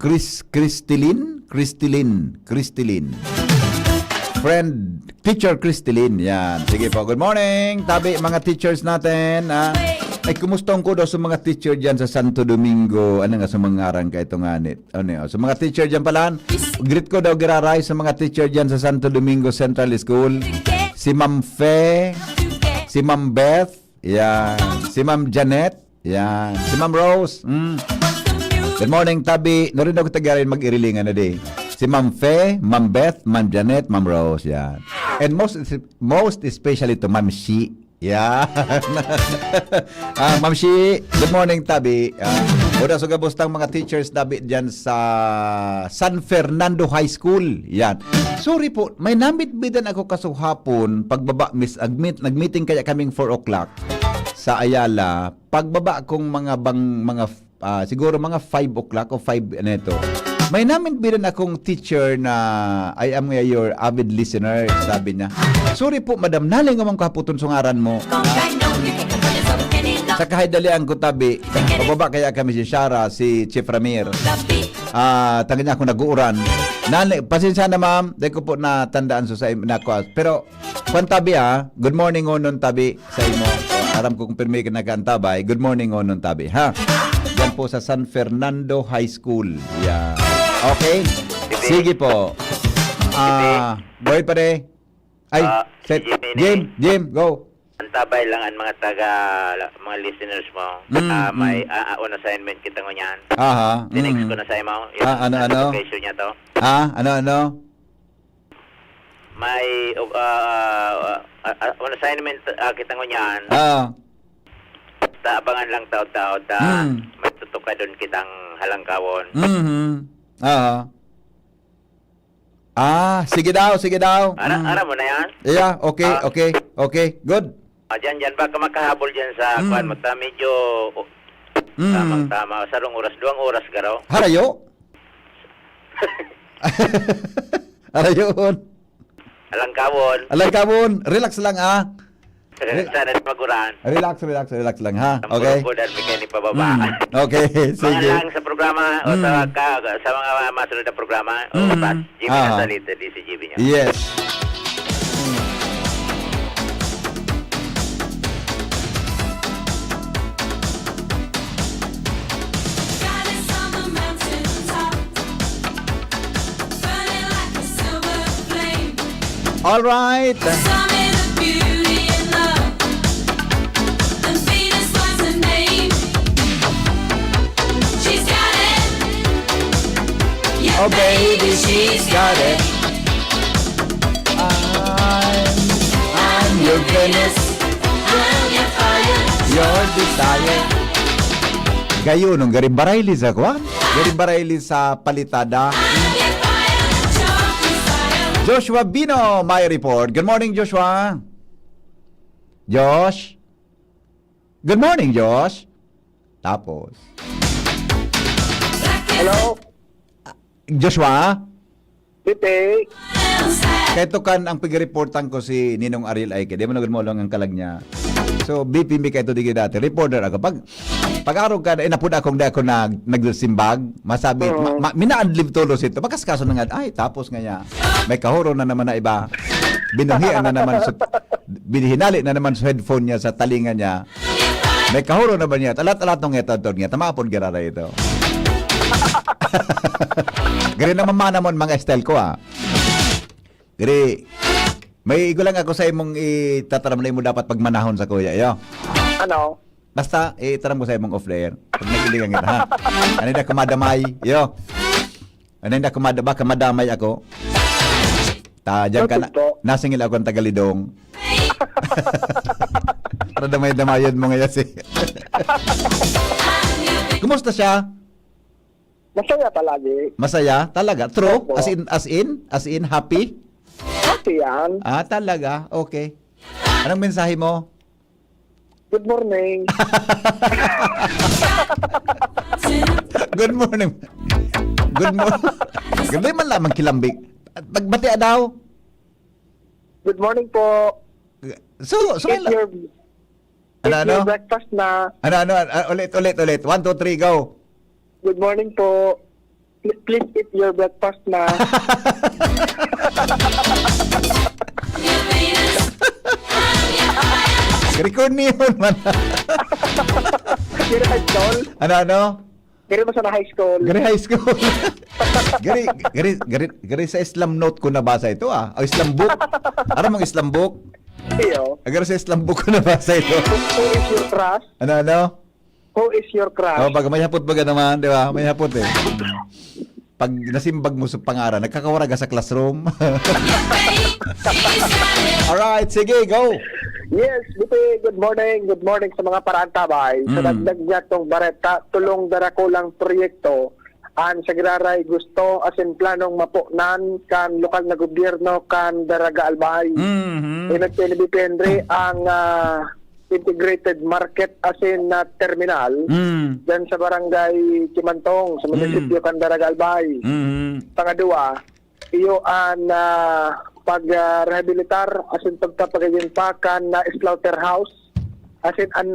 Cristilin. Friend, Teacher Cristilin. Yan. Sige po. Good morning. Tabi, mga teachers natin. Ay, kumustong ko daw sa mga teacher dyan sa Santo Domingo. Ano nga sa mga ngarang ka itong anit? Sa mga teacher dyan pala. Greet ko daw giraray sa mga teacher dyan sa Santo Domingo Central School. Si Ma'am Fe. Si Ma'am Beth. Yan. Si Ma'am Janet. Yan. Si Ma'am Rose. Good morning, Tabi. Narin ako tagarin mag-irilingan na di. Si Ma'am Fe, Ma'am Beth, Ma'am Janet, Ma'am Rose. Yan. And most especially to Ma'am Shi. Yan. Ma'am Shi, good morning, Tabi. Una sa gabustang mga teachers Tabi dyan sa San Fernando High School. Yan. Sorry po, may namit-bidan ako kasuhapon pagbaba, nag-meeting kaya kaming 4 o'clock sa Ayala. Pagbaba kong siguro mga 5 o'clock o 5 neto. May namin bilan akong teacher na I am your avid listener, sabi niya. Sorry po, madam, naling amang kaputon sa ngaran mo. Sa kahidalian ko Tabi, pababa kaya kami si Shara, si Chief Ramir. Tangin niya ako nag-uuran. Pasensya na ma'am, dahil ko po natandaan sa inako. Pero, kung Tabi good morning onon Tabi sa imo. Aram ko kung pirmi ka nagkantabay, good morning onon Tabi, ha? Yan po sa San Fernando High School. Yeah. Okay? Sige po. Boy pare. Ay, set. Jim, go. Antabay lang ang mga listeners mo. May on assignment kita ngunyan. Aha. Dinext ko na sa imo. Ano? Application niya to. Ano? May on assignment kita ngunyan. Abangan lang taon-taon may tutok ka doon kitang halangkawon. Sige daw. Ara mo na yan? Yeah, okay. Good. Diyan ba ka makahabol dyan sa kuan mo? Medyo tamang-tama. Sarong oras, 2 oras garaw. Harayo? Harayon. Halangkawon. Relax lang Sana maguran. Relax lang ha. Okay. Okay, sige. Mga lang sa programa o sa mga masunod na programa o Jimmy na salita di si Jimmy niya. Yes. All right. Some in the beauty and love. And Venus was her name. She's got it. Yeah, Oh, baby, she's got it. I'm your Venus, I'm your fire. your desire. Gayo nung garibarayli sa kwan. Garibarayli sa palitada. I'm your fire. Your desire. Joshua Bino, my report. Good morning, Joshua. Josh. Good morning, Josh. Tapos. Hello, Joshua, Pipi. kaya kan ang pag-reportan ko si Ninong Ariel Aike. Di mo nagod mo lang ang kalag niya. So, BP mi kayo digi dati. Reporter ako. Pag-araw ka, napun akong di ako nagsimbag. Masabi, minaadlib tulos ito. Pagkaskaso na nga, ay, tapos nga niya. May kahuro na naman na iba. Binuhian na naman, binihinali na naman sa headphone niya sa talingan niya. May kahuro na ba niya? Alat-alat nung ito, niya. Tamapon girara ito. Gari naman manamon mga style ko Gari, may igulang ako sa imong itataram na mo dapat pagmanahon sa kuya, yo. Ano? Basta, itaram ko sa imong off-layer. Pag nagiligan kita, ha? Ano na kumadamay, yo. Ano na kumadamay ako. Diyan ka na, nasingil ako ang tagalidong. Para damay-damayan mo ngayon si. Kumusta siya? Masaya palagi. Masaya? Talaga? True? Opo. As in, happy? Happy yan. Talaga? Okay. Anong mensahe mo? Good morning. Good morning. Good morning. Ganda man lamang kilambing. Magbatia daw. Good morning po. So Eat your, ano? breakfast na. Ulit. 1, 2, 3, go. Good morning po. Please eat your breakfast na. Record niyo man. Gary high school. Ano? Gary mo sa high school. Gary high school. Gary sa Islam note ko nabasa ito O Islam book. Ano mong Islam book? Iyo. Gary sa Islam book ko nabasa ito. Who is your crush? Ano? Who is your crush? Baga may hapot baga naman, di ba? May hapot Pag nasimbag mo sa pangaran, nagkakawaraga sa classroom. Alright, sige, go. Yes, Bipi, good morning. Good morning sa mga parantabay. Sa dagdag niya itong bareta, tulong darakulang proyekto. Ang Sagraray gusto asin planong mapunan kan lokal na gobyerno kan Daraga Albay. Inagpinibipendre ang integrated market asin na terminal dyan sa barangay Kimantong sa munisipyo kan Daraga Albay. Pangadua, iyo ang pag-rehabilitar asin pagtapagayin pa kan na slaughterhouse asin ang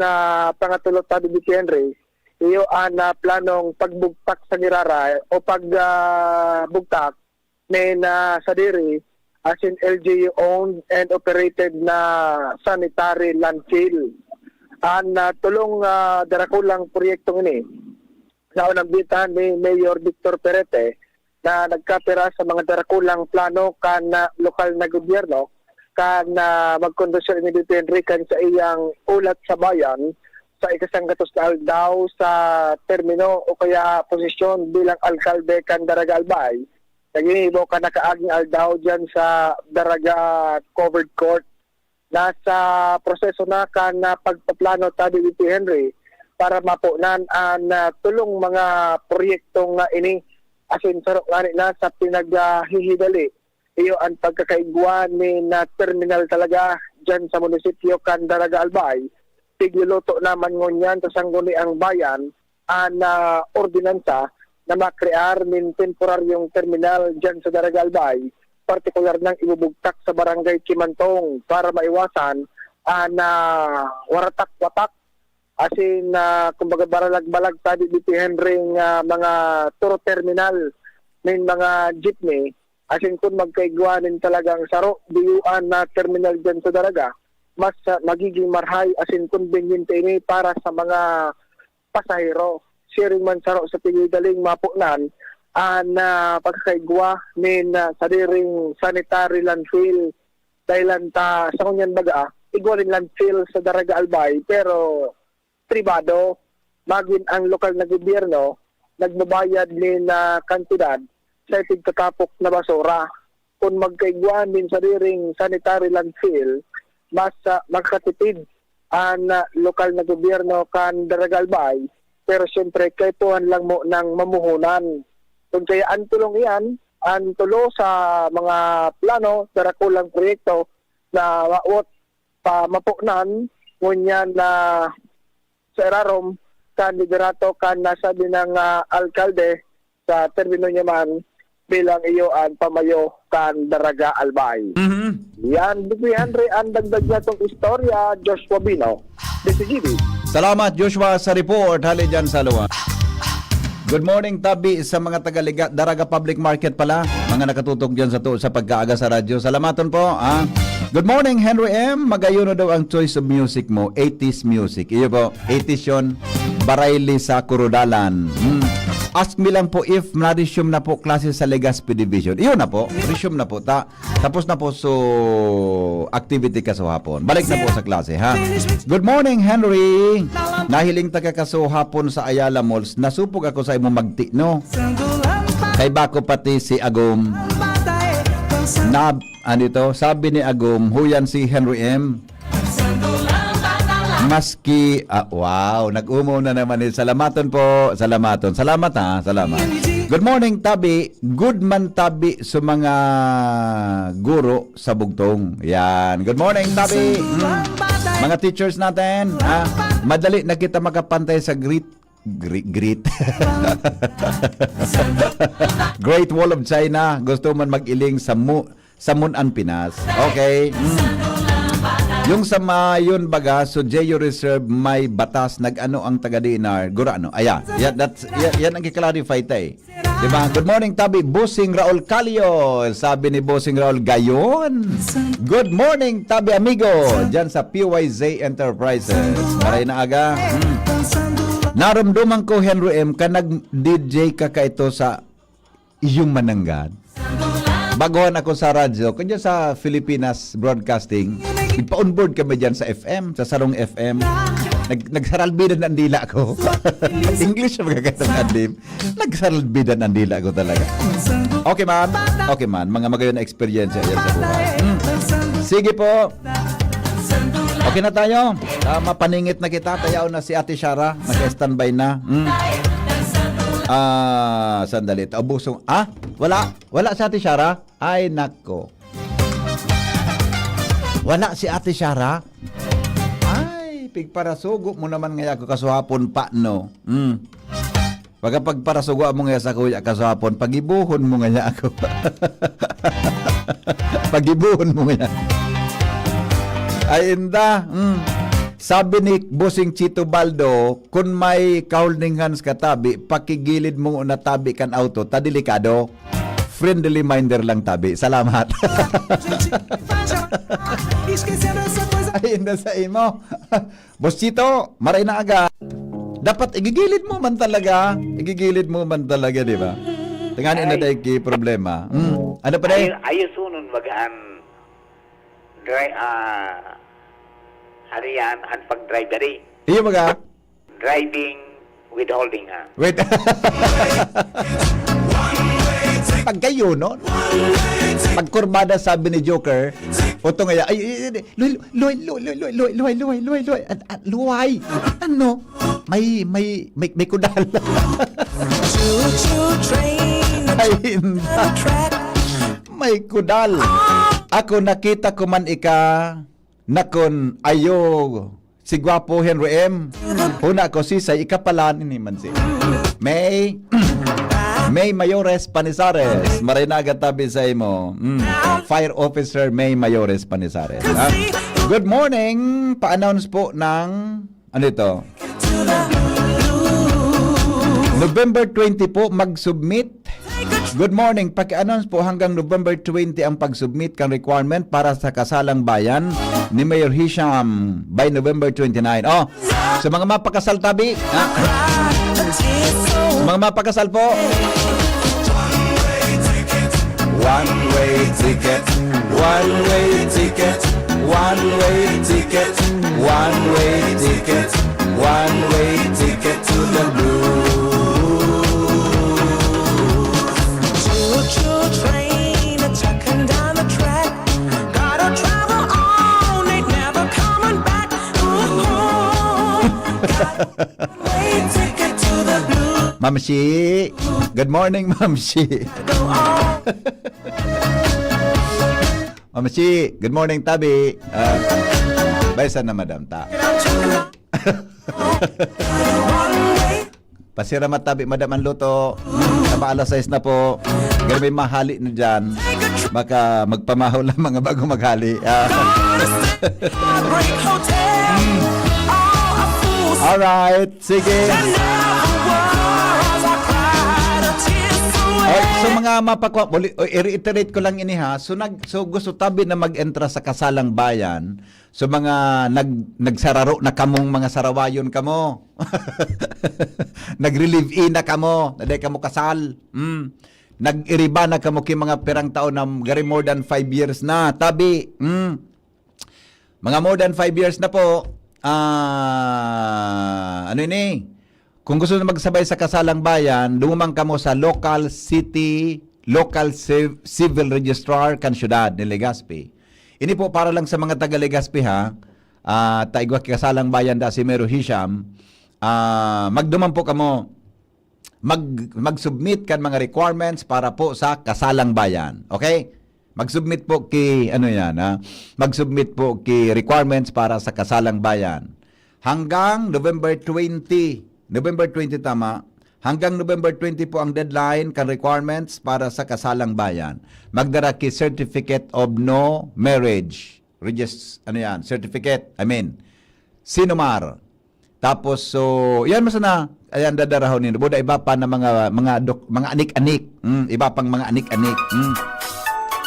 pangatulot tabi di Henry iyo ang planong pagbugtak sa Girara o pagbugtak sa diri asin LGU owned and operated na sanitary landfill. Ang tulong darakulang proyektong ini sa unang bitan ni Mayor Victor Perete na nagkapira sa mga darakulang plano kan lokal na gobyerno kan magkondisyon ni Dito Henry kan sa iyang ulat sa bayan sa ikasanggatos na aldaw sa termino o kaya posisyon bilang alkalde kan Daraga Albay. Naginibo ka nakaaging aldaw dyan sa Daraga Covered Court. Nasa proseso na kan pagpaplano tabi Dito Henry para mapunan ang tulong mga proyektong ini asin sarok na sa pinaghihidali. Iyo ang pagkakaigwan ni na terminal talaga dyan sa munisipyo kan Daraga Albay. Tigluto naman ngunyan sa sangguni ang bayan ang ordinansa na makrear min temporaryong terminal dyan sa Daraga Albay. Partikular nang ibubugtak sa barangay Kimantong para maiwasan ang waratak-watak asin kumbaga baralag-balag tadi dito Henry mga tour terminal ng mga jeepney asin kung magkaigwanin talagang saro diyuan na terminal dyan sa Daraga mas magiging marhay asin convenient ini para sa mga pasahero sharing man saro sa pinidaling mapunan ang pagkakaigwa nin sa diring sanitary landfill dahilan ta sa kunyan baga, igualin landfill sa Daraga Albay, pero pribado, magin ang lokal na gobyerno, nagbabayad ni na kantidad sa tigtatapok na basura. Kung magkaiguan din sa riring sanitary landfill, mas magkatipid ang lokal na gobyerno kan Daraga Albay, pero siyempre kaipuhan lang mo ng mamuhunan. Kung kaya ang tulong iyan, ang tulo sa mga plano, darakulang proyekto na waot pa mapunan, ngunyan na sa Erarom, kan liderato kan nasabi ng alkalde sa termino niya man bilang iyo ang pamayo kan Daraga Albay. Yan, Bibi Henry, ang dagdag na itong istorya, Joshua Bino, DCGB. Salamat Joshua sa report. Hali dyan sa luwa. Good morning, Tabi, sa mga taga Daraga Public Market pala. Mga nakatutok dyan sa pagkaaga sa radyo. Salamaton po. Good morning, Henry M. Magayon daw ang choice of music mo. 80s music. Iyo po, 80s yun. Barayli sa Kurudalan. Ask me lang po if na-resume na po klase sa Legazpi Division. Iyon na po. Resume na po. Tapos na po so activity kaso hapon. Balik na po sa klase, ha? Good morning, Henry. Nahiling taga kaso hapon sa Ayala Malls. Nasupog ako sa imong magti, no? Kay bako pati si Agum. Sabi ni Agum, huyan si Henry M. Maski, wow, nag-umaw na naman. Salamaton po, salamaton. Salamat ha, salamat. Good morning, Tabi. Good man, Tabi, sa mga guro sa bugtong. Yan. Good morning, Tabi. Mga teachers natin, madali na kita makapantay sa Great Great Wall of China. Gusto man mag-iling sa Munan, Pinas. Okay. Yung sa Mayon baga, so Jeyo Reserve may batas nag-ano ang taga-DNR. Gurano. Ayan. Yan ang kiklarify tayo. Diba? Good morning, Tabi. Bossing Raul Calio. Sabi ni Bossing Raul, gayon. Good morning, Tabi amigo. Diyan sa PYZ Enterprises. Maray na aga. Naramdaman ko, Henry M, ka nag-DJ ka ito sa iyong mananggan. Baguhan ako sa radyo, kanya sa Filipinas Broadcasting, ipa-onboard kami dyan sa FM, sa Sarong FM. Nagsaralbidan ang dila ko. English na magkakatang adim. Nagsaralbidan ang dila ko talaga. Okay man, mga magayon na experience yan sa buhay. Sige po. Okay na tayo. Mapaningit na kita. Tayaw na si Ate Shara. Naka-standby na. Sandali. Abusong. Wala si Ate Shara? Ay, nako. Wala si Ate Shara? Ay, pigparasugo mo naman ngaya ko kasuhapon pa, no? Pagparasugo mo ngaya sa kuya kasuhapon, pagibuhon mo ngaya ako. Pagibuhon mo ngaya. Ay, inda. Sabi ni Bossing Chito Baldo, kung may holding hands ka Tabi, pakigilid mo na Tabi kan auto, delikado. Friendly reminder lang Tabi. Salamat. Ay, inda sa imo. Boss Chito, maray na aga. Dapat igigilid mo man talaga. Igigilid mo man talaga, di ba? Tinganin na dahil ki problema. Ano pa dahil? Ayos nun magaan harian at pag-drivery. Iyo mga? Driving with holding hand. Wait. Pag kayo, no? Pagkurbada sabi ni Joker, oto nga, luway. Ano? May kudal. Ay, may kudal. Ako nakita ko man nakon ayo si gwapo Henry M. Una ko sisay ikapalan ni man si May Mayores Panizares. Maray na agad Tabi sa imo. Fire Officer May Mayores Panizares. Good morning. Pa-announce po ng ano ito? November 20 po mag-submit. Good morning. Paki-announce po hanggang November 20 ang pag-submit kang requirement para sa kasalang bayan ni Mayor Hisham by November 29. Sa mga mapakasal Tabi. Mga mapakasal po. One way ticket. One-way ticket, one-way ticket, one-way ticket, one-way ticket to the blues. Choo-choo train a-chucking down the track. Gotta travel on, ain't never coming back. Ooh, way ticket to the blue. Ma'am Shi. Good morning, Ma'am Shi. Go on. Ma'am Shi. Good morning, Tabi. Baysan na, Madam Ta. Pasiramat Tabi, Madam ang luto. Tama alas 6 na po. Ganun may mahali na dyan. Baka magpamahaw lang mga bago maghali. Break hotel. Oh, a fool's Alright, sige. So mga mapakwa, i-reiterate ko lang ini ha. So gusto Tabi na mag-entra sa kasalang bayan. So mga nagsararo na kamong mga sarawayon kamo. Nag-relieve in na kamo, naday kamo kasal. Nag-iriba na kamo ki mga pirang taon na gari more than 5 years na. Tabi. Mga more than 5 years na po. Ano ini? Kung gusto na magsabay sa kasalang bayan, lumang kamo sa local civil registrar kan syudad ni Legazpi. Ini po para lang sa mga taga Legazpi ha. Taigwa kasalang bayan da si Mero Hisham. Magduman po kamo. Mag-submit kan mga requirements para po sa kasalang bayan. Okay? Mag-submit po ki ano yan ha. Mag-submit po ki requirements para sa kasalang bayan. Hanggang November 20 tama. Hanggang November 20 po ang deadline kan requirements para sa kasalang bayan. Magdara ki certificate of no marriage. Certificate. Sinumar. Tapos so, yan mo sana. Ayan dadarahon nino. Buda iba pa na mga anik-anik. Iba pang mga anik-anik.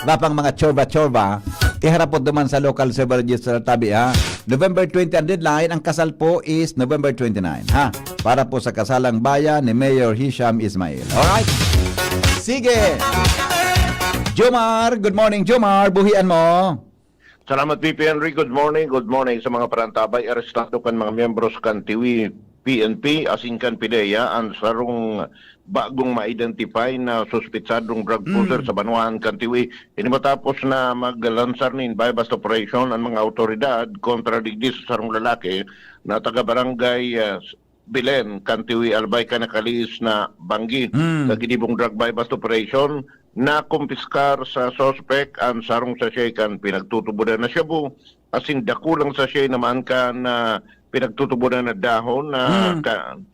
Iba pang mga chorba-chorba. Iharap po naman sa local civil register Tabi ha. November 20 ang deadline. Ang kasal po is November 29 ha. Para po sa kasalang bayan ni Mayor Hisham Ismail. Alright? Sige! Jomar! Good morning, Jomar! Buhian mo! Salamat, VP Henry. Good morning sa mga parantabay. Arestado kan mga miyembros kan TIWI PNP, asin kan PIDEA, ang sarong bagong ma-identify na suspitsadong drug pusher sa Banuan kan TIWI. Ini matapos na maglansar ni bypass operation ang mga autoridad kontra digdi sa sarong lalaki na taga-barangay Bilen, Kantiwi, Albay, Kanakalis na Banggi. Sa gidibong drug bypass operation na kumpiskar sa suspect ang sarong sachet kan pinagtutubudan na shabu. Asin dakulang sachet naman kan pinagtutubudan na dahon na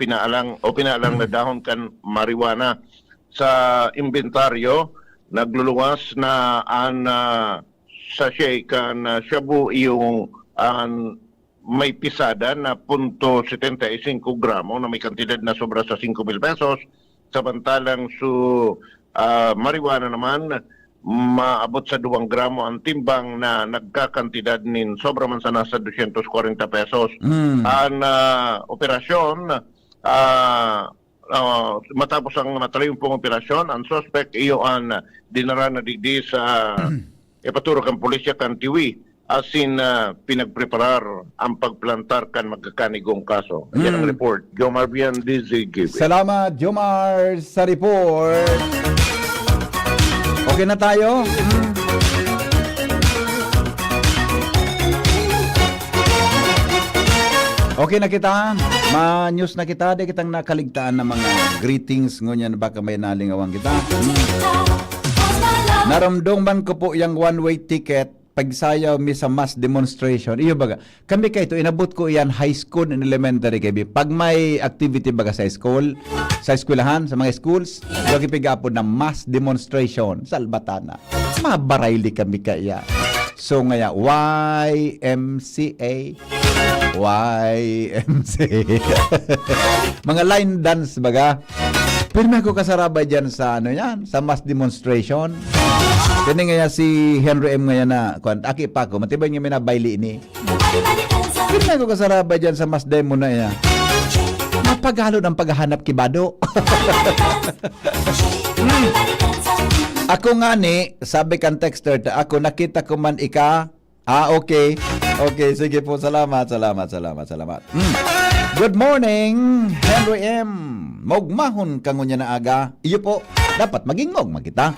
pinaalang na dahon kan marijuana. Sa inventaryo, nagluluwas na ang sachet kan shabu yung may pisada na 0.75 gramo na may kantidad na sobra sa 5,000 pesos. Samantalang marijuana naman, maabot sa 2 gramo ang timbang na nagkakantidad nin sobra man sa nasa 240 pesos. Ang operasyon, matapos ang matalimpong operasyon, ang suspect iyo ang dinara na digdi sa ipaturo kang pulisya kan TIWI. Asin pinagpreparar ang pagplantar kan magkakanigong kaso. Yan ang report. Jomar Bian, DZGB. Salamat, Jomar, sa report. Okay na tayo? Okay na kita? Ma-news na kita. Di kitang nakaligtaan ng mga greetings. Ngunyan baka may nalingawang kita. Naramdaman ko po yung one-way ticket pagsayaw mi sa mass demonstration. Iyo baga, kami kay ito, inabot ko yan high school and elementary kay pag may activity baga sa school, sa eskwelahan, sa mga schools, lagi pigapon na mass demonstration sa Albatana. Mabarayli kami kaya. So ngaya, YMCA. Mga line dance baga. Pero may ko kasarabay dyan sa sa mass demonstration. Kani nga si Henry M ngayon na aki pa ko matibay nga minabayli ini. Kani ko kasaraba diyan sa mas demo na iya. Mapagalo ng paghahanap kibado. Ako nga ni, sabi kan texter, ako nakita ko man ika. Okay. Okay, sige po. Salamat. Good morning, Henry M. Mogmahon kangunya na aga. Iyo po, dapat maging mogma kita.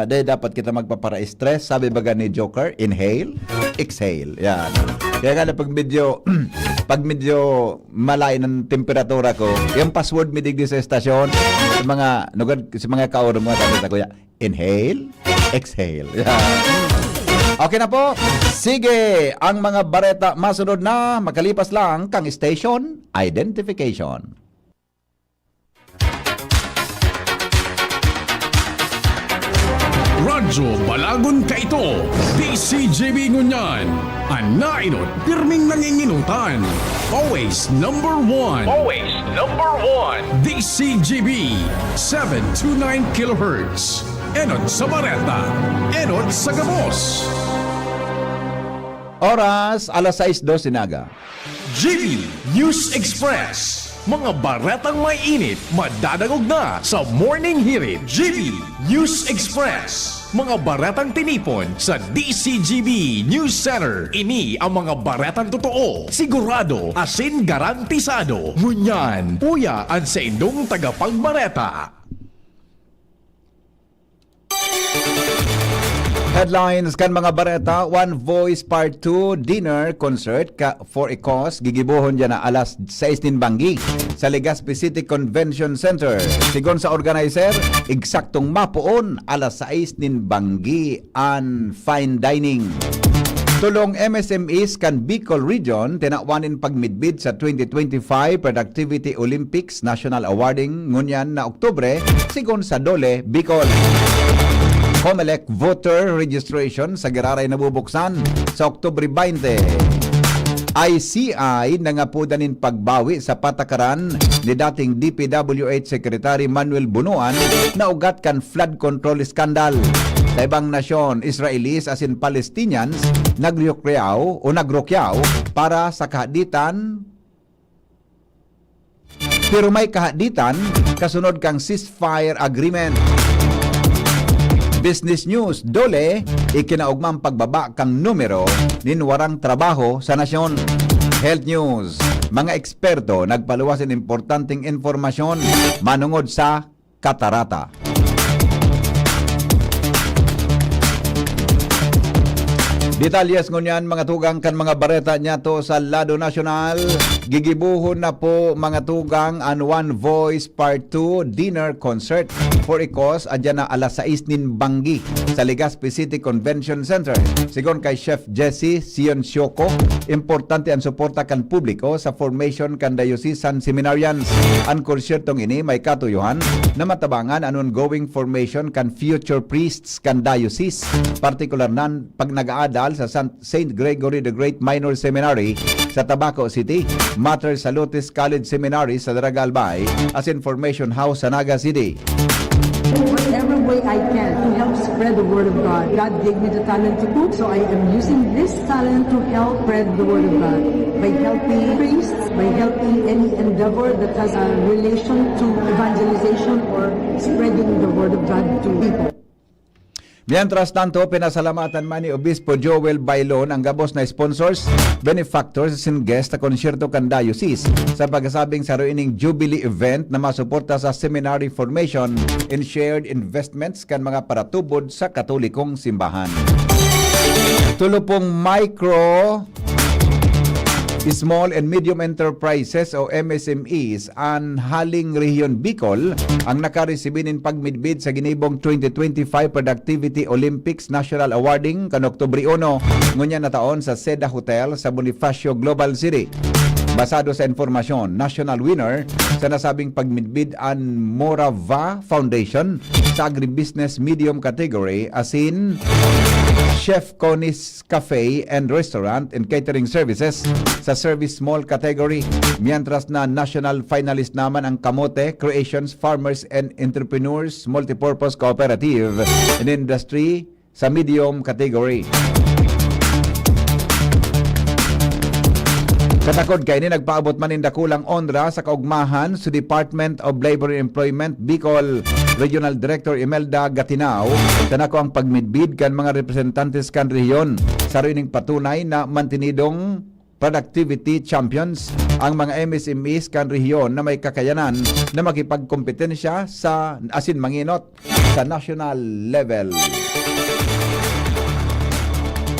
Dapat kita magpapara-stress. Sabi baga ni Joker, inhale, exhale. Yan. Kaya nga pag medyo malay ng temperatura ko, yung password mi digdi sa estasyon, sa mga kaoro mo, sabi sa kuya, inhale, exhale. Yan. Okay na po. Sige, ang mga bareta masunod na, makalipas lang kang station identification. Radyo Balagon Kaito, DCGB Ngunyan, Anainot, pirming nanginginutan. Always number one. Always number one. DCGB, 729 kHz. Enot sa Bareta, Enot sa Gabos. Oras, alas 6:02 sinaga. GB News Express. Mga baretang may init, madadagog na sa Morning Hirit. GB News Express. Mga baretang tinipon sa DCGB News Center. Ini ang mga baretang totoo, sigurado, asin garantisado. Ngunyan, puya ang sa indong tagapagbareta. Headlines kan mga bareta, One Voice Part 2 Dinner Concert for a cause gigibuhon dyan na alas 6 din Banggi sa Legazpi City Convention Center. Sigon sa organizer, eksaktong mapuon alas 6 din Banggi and fine dining. Tulong MSMEs kan Bicol Region tinakwanin pagmidbid sa 2025 Productivity Olympics National Awarding ngunyan na Oktubre sigon sa Dole, Bicol. COMELEC voter registration sa Giraray nabubuksan sa Oktubre 20. ICI nangapudanin pagbawi sa patakaran ni dating DPWH Secretary Manuel Bunuan na ugat kan flood control scandal. Sa ibang nasyon, Israelis as in Palestinians nagrokyaw para sa kahaditan, pero may kahaditan kasunod kang ceasefire agreement. Business News, Dole, ikinaugmang pagbaba kang numero nin warang trabaho sa nasyon. Health News, mga eksperto nagpaluwasin importanteng informasyon manungod sa katarata. Detalyes ngunyan mga tugang kan mga bareta niya to sa Lado Nacional. Gigibuhon na po mga tugang an One Voice Part 2 Dinner Concert for a cause adyan na alas 6 nin Banggi sa Legazpi City Convention Center. Sigon kay Chef Jesse Sioncioko, importante ang suporta kan publiko sa formation kan diocesan seminarians. Ang konsertong ini may katuyuhan na matabangan an ongoing formation kan future priests kan diocese, particular nan pag nag-aadal sa St. Gregory the Great Minor Seminary sa Tabaco City, Mater Salutis College Seminary sa Daragalbay, as Information House sa Naga City. Whatever way I can to help spread the word of God. God gave me the talent to cook, so I am using this talent to help spread the word of God by helping priests, by helping any endeavor that has a relation to evangelization or spreading the word of God to people. Mientras tanto, pinasalamatan man ni Obispo Joel Bailon ang gabos na sponsors, benefactors and guests sa konsyerto kan diocese sa pagsasabing sa ruining Jubilee event na masuporta sa seminary formation and shared investments kan mga paratubod sa katolikong simbahan. Tulupong micro, Small and Medium Enterprises o MSMEs ang Haling Region Bicol ang nakaresibinin pagmidbid sa ginibong 2025 Productivity Olympics National Awarding kan Oktubre 1 ngunya na taon sa Seda Hotel sa Bonifacio Global City. Basado sa informasyon, national winner sa nasabing pagmidbid ang Morava Foundation sa Agribusiness Medium category as in Chef Connie's Cafe and Restaurant and Catering Services sa Service Small category. Mientras na national finalist naman ang Kamote Creations Farmers and Entrepreneurs Multipurpose Cooperative and Industry sa Medium category. Sa takod kay ni nagpaabot man in dakulang onra sa kaugmahan sa Department of Labor and Employment Bicol Regional Director Imelda Gatinao sa nako ang pagmidbid kan mga representantes kan rehiyon sa rining patunay na mantinidong productivity champions ang mga MSMEs kan rehiyon na may kakayanan na makipagkompetensya sa asin manginot sa national level.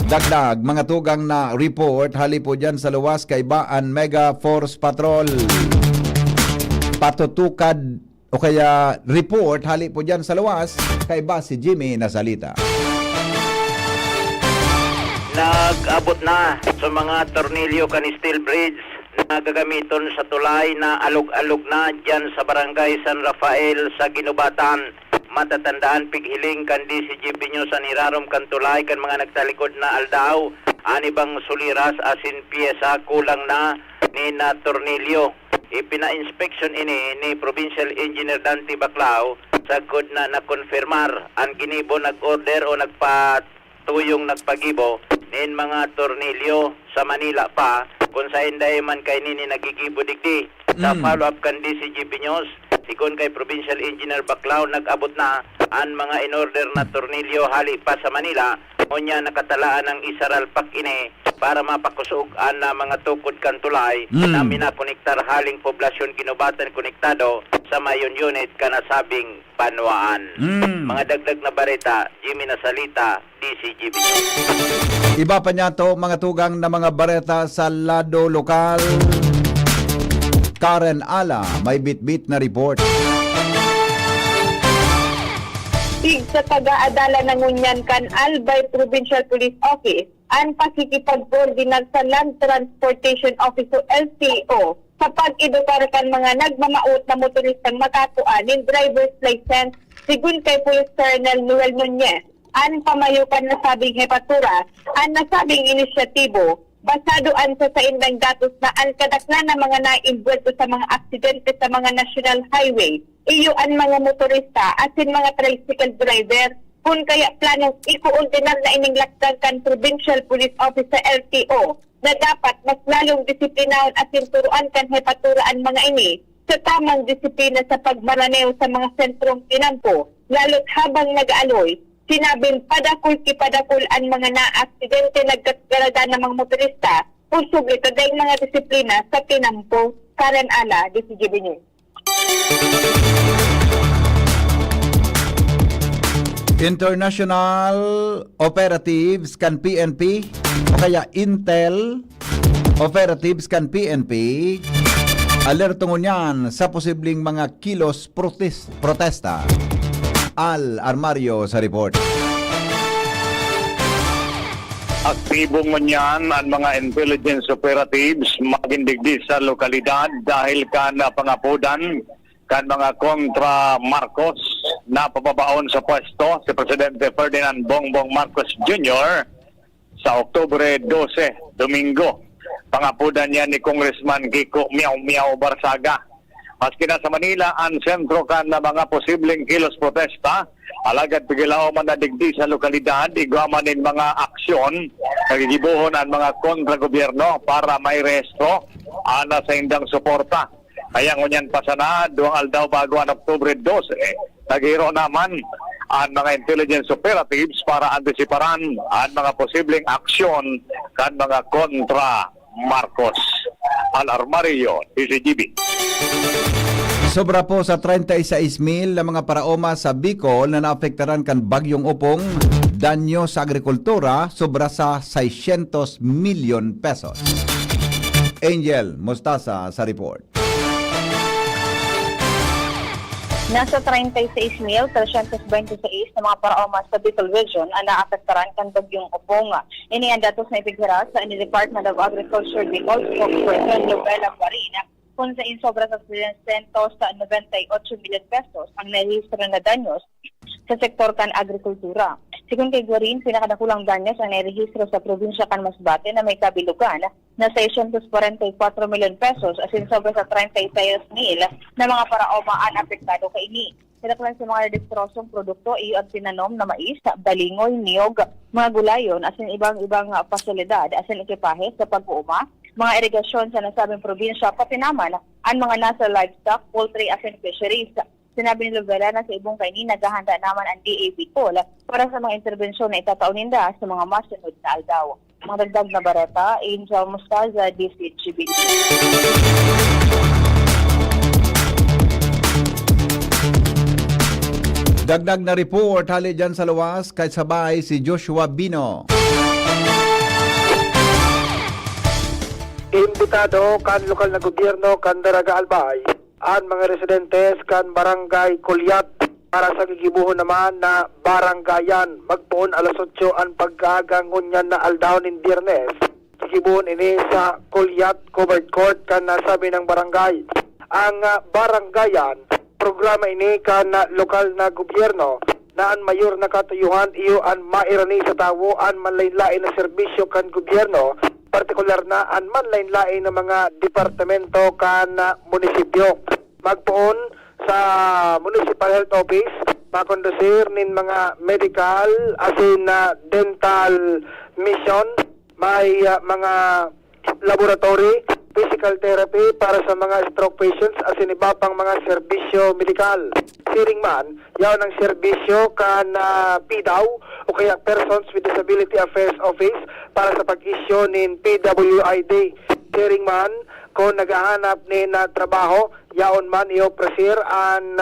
Dagdag, mga tugang na report hali po dyan sa luwas kay Baan Mega Force Patrol. Patutukad o kaya report hali po dyan sa luwas kay ba si Jimmy Nasalita. Nag-abot na sa mga tornilyo kan Steel Bridge na gagamiton sa tulay na alog-alog na dyan sa barangay San Rafael sa Ginubatan. Matatandaan pighiling kan DCGP nyo sa nirarom kan tulay kan mga nagtalikod na aldaw. Ani bang suliras asin piyesa kulang na ni na tornilyo. Ipina-inspection ini ni Provincial Engineer Dante Baclao sa good na nakonfirmar ang ginibo nag-order o nagpatuyong nagpagibo nin mga tornilyo sa Manila pa kung sa hinday man kay nini nagigibo digdi. Sa follow-up kan DCGP News, sikon kay Provincial Engineer Baclao nag-abot na ang mga in-order na tornilyo hali pa sa Manila o niya nakatalaan ng isaralpak ini para mapakusog ang mga tukod kan tulay na minakonektar haling poblasyon Ginubatan konektado sa mayon unit kanasabing Banwaan. Mga dagdag na bareta, Jimmy Nasalita, DCGP. Iba pa niya to mga tugang na mga bareta sa lado lokal. Karen Ala, may bit-bit na report. Tig sa taga-adala ng Ngunyan kan Albay Provincial Police Office ang pakikipag-coordinate sa Land Transportation Office o LTO sa pag-edukar kan mga nagmamaot na motoristang makatuan ng driver's license sigun kay Police Colonel Noel Nunez. Ang pamayukan na sabing hepatura, ang nasabing inisyatibo, basadoan sa indang datos na ang kadaklan na mga na-involved sa mga aksidente sa mga national highway, iyo ang mga motorista asin mga tricycle driver, kung kaya planong iko-ordinar na ining lakdan kan Provincial Police Office sa LTO na dapat mas lalong disiplinahon asin turuan kan hepatura ang mga ini sa tamang disiplina sa pagmaraneo sa mga sentrong tinampo, lalo't habang nag-aaloy. Sinabing padakul ang mga na-aksidente nagkagaraga ng mga motorista kung sublito dahil mga disiplina sa tinampo. Karen Ala, DCGB News. International Operatives kan PNP o kaya Intel Operatives kan PNP alerto ngunyan sa posibleng mga kilos protesta. Al Armario sa report. Aktibo mo niyan ang mga intelligence operatives magindigdi sa lokalidad dahil na pangapudan kan mga kontra Marcos na pababaon sa pwesto si Presidente Ferdinand Bongbong Marcos Jr. sa Oktubre 12, Domingo. Pangapudan niya ni Congressman Kiko Miao Miao Barsaga. Maski na sa Manila, ang sentro kan na mga posibleng kilos protesta, alagad pigilao man na digdi sa lokalidad, igamanin mga aksyon, nagigibuhon ang mga kontra-gobyerno para may restro, ana sa indang suporta. Kaya ngunyan pasana, duwang aldaw bago ang Oktubre 12, naghiro naman ang mga intelligence operatives para antisiparan ang mga posibleng aksyon kan mga kontra Marcos. Al Armario, DCGB. Sobra po sa 36,000 na mga paraoma sa Bicol na naapektaran kan bagyong Upong, danyo sa agrikultura sobra sa 600 milyon pesos. Angel Mostasa sa report. Nasa 36,326 na mga paraoma sa Bicol Region ang naapektaran kan bagyong Upong. Ini ang datos na ipighira sa Department of Agriculture Bicol spokesperson Novela Guarina kung sa insobra sa 98 million pesos ang narehistro na danyos sa sektor kan agrikultura. Sigun kay Guarin, pinakadakulang danyos ang narehistro sa probinsya kan Masbate na may kabilugan na 644 million pesos asin sobra sa 36,000 na mga paraoma ang apektado kay ini. Pinaklan sa mga rehistrosong produkto iyo ang tinanom na mais, balingoy, niyog, mga gulayon asin ibang pasilidad asin ekipahe sa pag-uuma mga irigasyon sa nasabing probinsya, pati naman ang mga nasa livestock, poultry at fisheries. Sinabi ni Lovera na sa ibong kainin naghahanda naman ang DAP pool para sa mga interbensyon na itataon nila sa mga masunod na aldaw. Mga dagdag na bareta, Angel Mustaza, DCGB. Dagdag na report hali dyan sa luwas kay sabay si Joshua Bino. Imbitado kan lokal na gobyerno kan Daraga Albay ang mga residentes kan Barangay Kulyat para sa gigibuhon naman na barangayan magpuon alas 8 ang pagkagangunyan na aldaw nin Biyernes. Gigibuhon ini sa Kulyat Covered Court kan nasabi ng barangay. Ang barangayan programa ini kan lokal na gobyerno na ang mayor na katuyuhan iyo ang mairani sa tawo ang manlain-lain na serbisyo kan gobyerno, partikular na ang manlain-lain na mga departamento kan munisipyo. Magpoon sa Municipal Health Office, makondusir nin mga medical asin na dental mission, may mga laboratory, physical therapy para sa mga stroke patients asin iba pang mga serbisyo medikal. Siring man, yaw ng serbisyo kan PDAW o kaya Persons with Disability Affairs Office para sa pag-issue nin PWID. Siring man, kung naghahanap ni na trabaho, yaon man iyo presir ang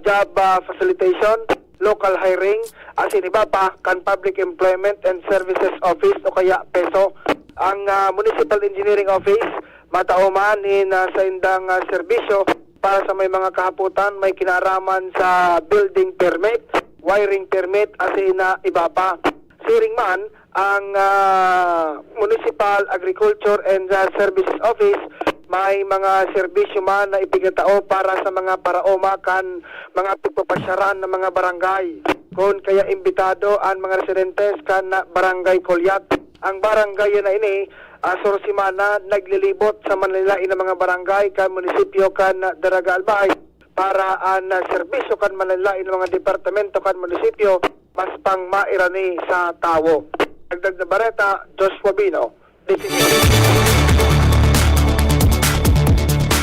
job facilitation, local hiring, asin iba pa kan Public Employment and Services Office o kaya PESO. Ang Municipal Engineering Office, matauman sa indang serbisyo para sa may mga kahaputan, may kinaraman sa building permit, wiring permit, asin na iba pa. Siring man, ang Municipal Agriculture and Services Office, may mga serbisyo man na ipigatao para sa mga paraoma kan mga pagpapasyaran ng mga barangay. Kung kaya imbitado ang mga residentes kan Barangay Kulyat. Ang barangay na ini, sorsimana naglilibot sa manlilain ng mga barangay kan munisipyo kan Daraga Albay para ang serbisyo kan manlilain ng mga departamento kan munisipyo mas pang mairani sa tawo. Dagdag na bareta, Joshua Bino, DCGB.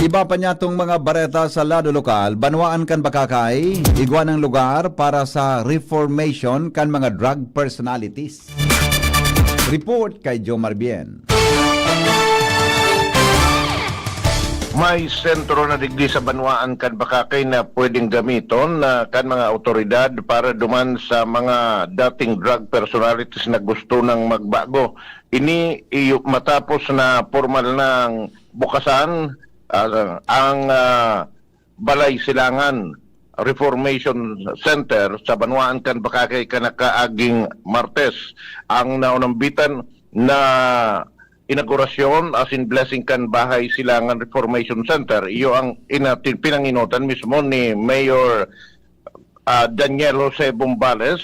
Iba pa niya itong mga bareta sa lado lokal, banwaan kan bakakay, igwa ng lugar para sa reformation kan mga drug personalities. Report kay Jomar Bien. May sentro na digdi sa banwaan kan bakakay na pwedeng gamiton kan mga otoridad para duman sa mga dating drug personalities na gusto ng magbago. Ini matapos na formal ng bukasan ang Balay Silangan Reformation Center sa Banwaan kan Bakakay kanakaaging Martes ang naunambitan na inaugurasyon as in blessing kan Bahay Silangan Reformation Center. Iyo ang pinanginutan mismo ni Mayor Daniel Jose Bombales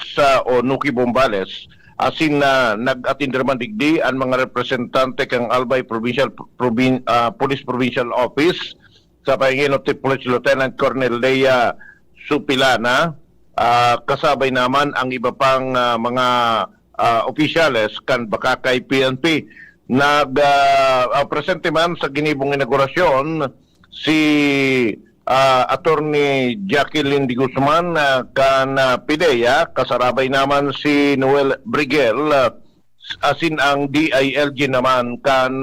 o Nuki Bombales asin na nag-attend naman digdi ang mga representante kang Albay Police Provincial Office sa pangingin ni Police Lieutenant Colonel Lea Supilana, kasabay naman ang iba pang mga opisyales kan Bakakay PNP. Presente man sa ginibong inaugurasyon si Attorney Jacqueline Di Guzman kan PIDEA, kasarabay naman si Noel Brigel, asin ang DILG naman kan